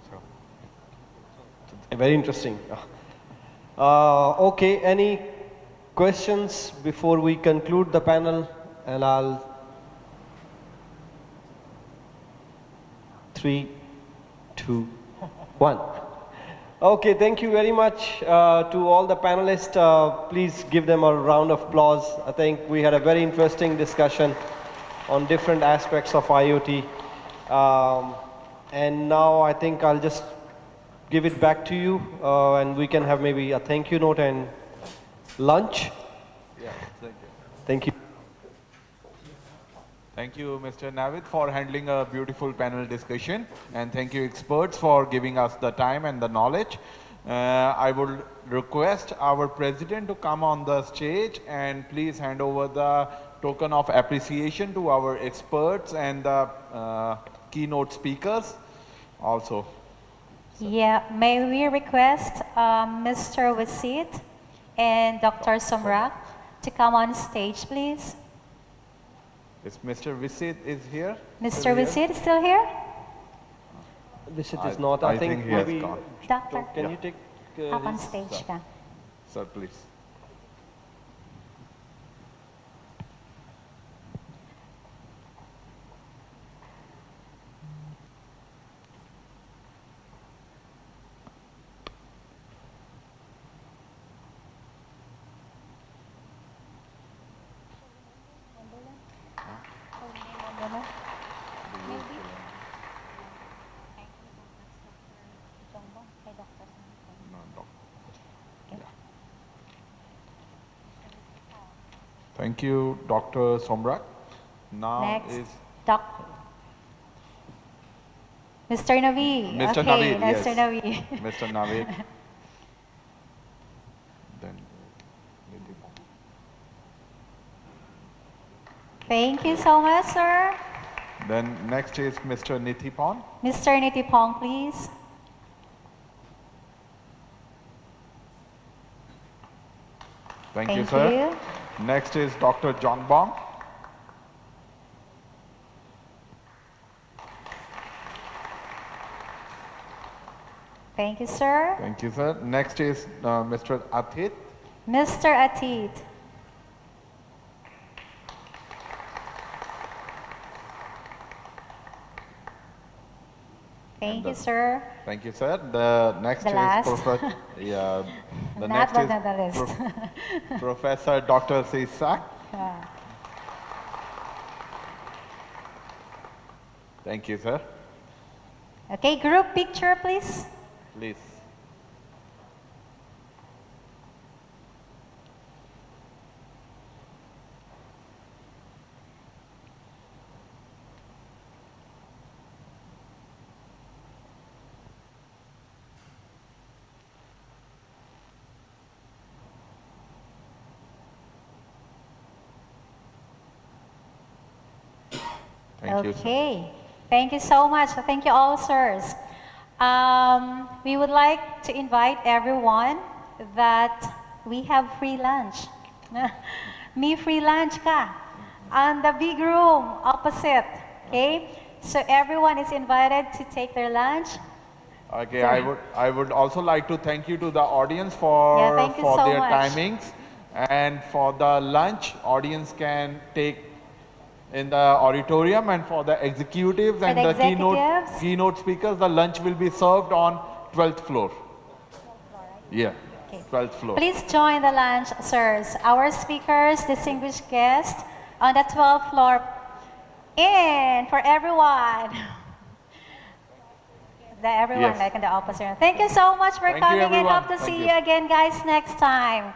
So. Very interesting. Okay, any questions before we conclude the panel? And I'll 3, 2, 1. Okay, thank you very much to all the panelists. Please give them a round of applause. I think we had a very interesting discussion on different aspects of IoT. And now I think I'll just give it back to you, and we can have maybe a thank you note and lunch. Yeah, thank you. Thank you. Thank you, Mr. Naveed, for handling a beautiful panel discussion. And thank you, experts, for giving us the time and the knowledge. I would request our president to come on the stage and please hand over the token of appreciation to our experts and the keynote speakers also. Yeah, may we request Mr. Wasit and Dr. Somrak to come on stage, please? Is Mr. Visit is here? Mr. Wasit is still here? Visit is not. I think he has maybe. gone. Doctor, Can you take up on this? stage ka. Sir, please. Thank you, Dr. Somrak. Now Next, is Mr. Naveed. Mr. Okay, Naveed, Mr. yes. Naveed. Mr. Naveed. Then Nithipont. Thank you so much, sir. Then next is Mr. Nithipont. Mr. Nithipont, please. Thank you, sir. Next is Dr. Jongbong. Thank you, sir. Thank you, sir. Next is Mr. Arthit. Mr. Arthit. Thank you, sir. Thank you, sir. The next The is last. yeah. The Not next but is not the list. Professor Dr. Srisakdi. Yeah. Thank you, sir. Okay, group picture, please. Please. Thank you, sir. Okay. Thank you so much. Thank you all, sirs. We would like to invite everyone that we have free lunch. Me free lunch ka. On the big room opposite. Okay? So everyone is invited to take their lunch. Okay, So- I would also like to thank you to the audience for Yeah, thank you for so their much. timings, and for the lunch audience can take in the auditorium, and for the executives and the the keynote, executives. keynote speakers, the lunch will be served on 12th floor. Yeah, Okay. 12th floor. Please join the lunch, sirs. Our speakers, distinguished guests, on the 12th floor. In for everyone. Everyone, Yes. like in the opposite. Thank you so much for Thank you, coming and everyone. hope to Thank see you. you again, guys, next time.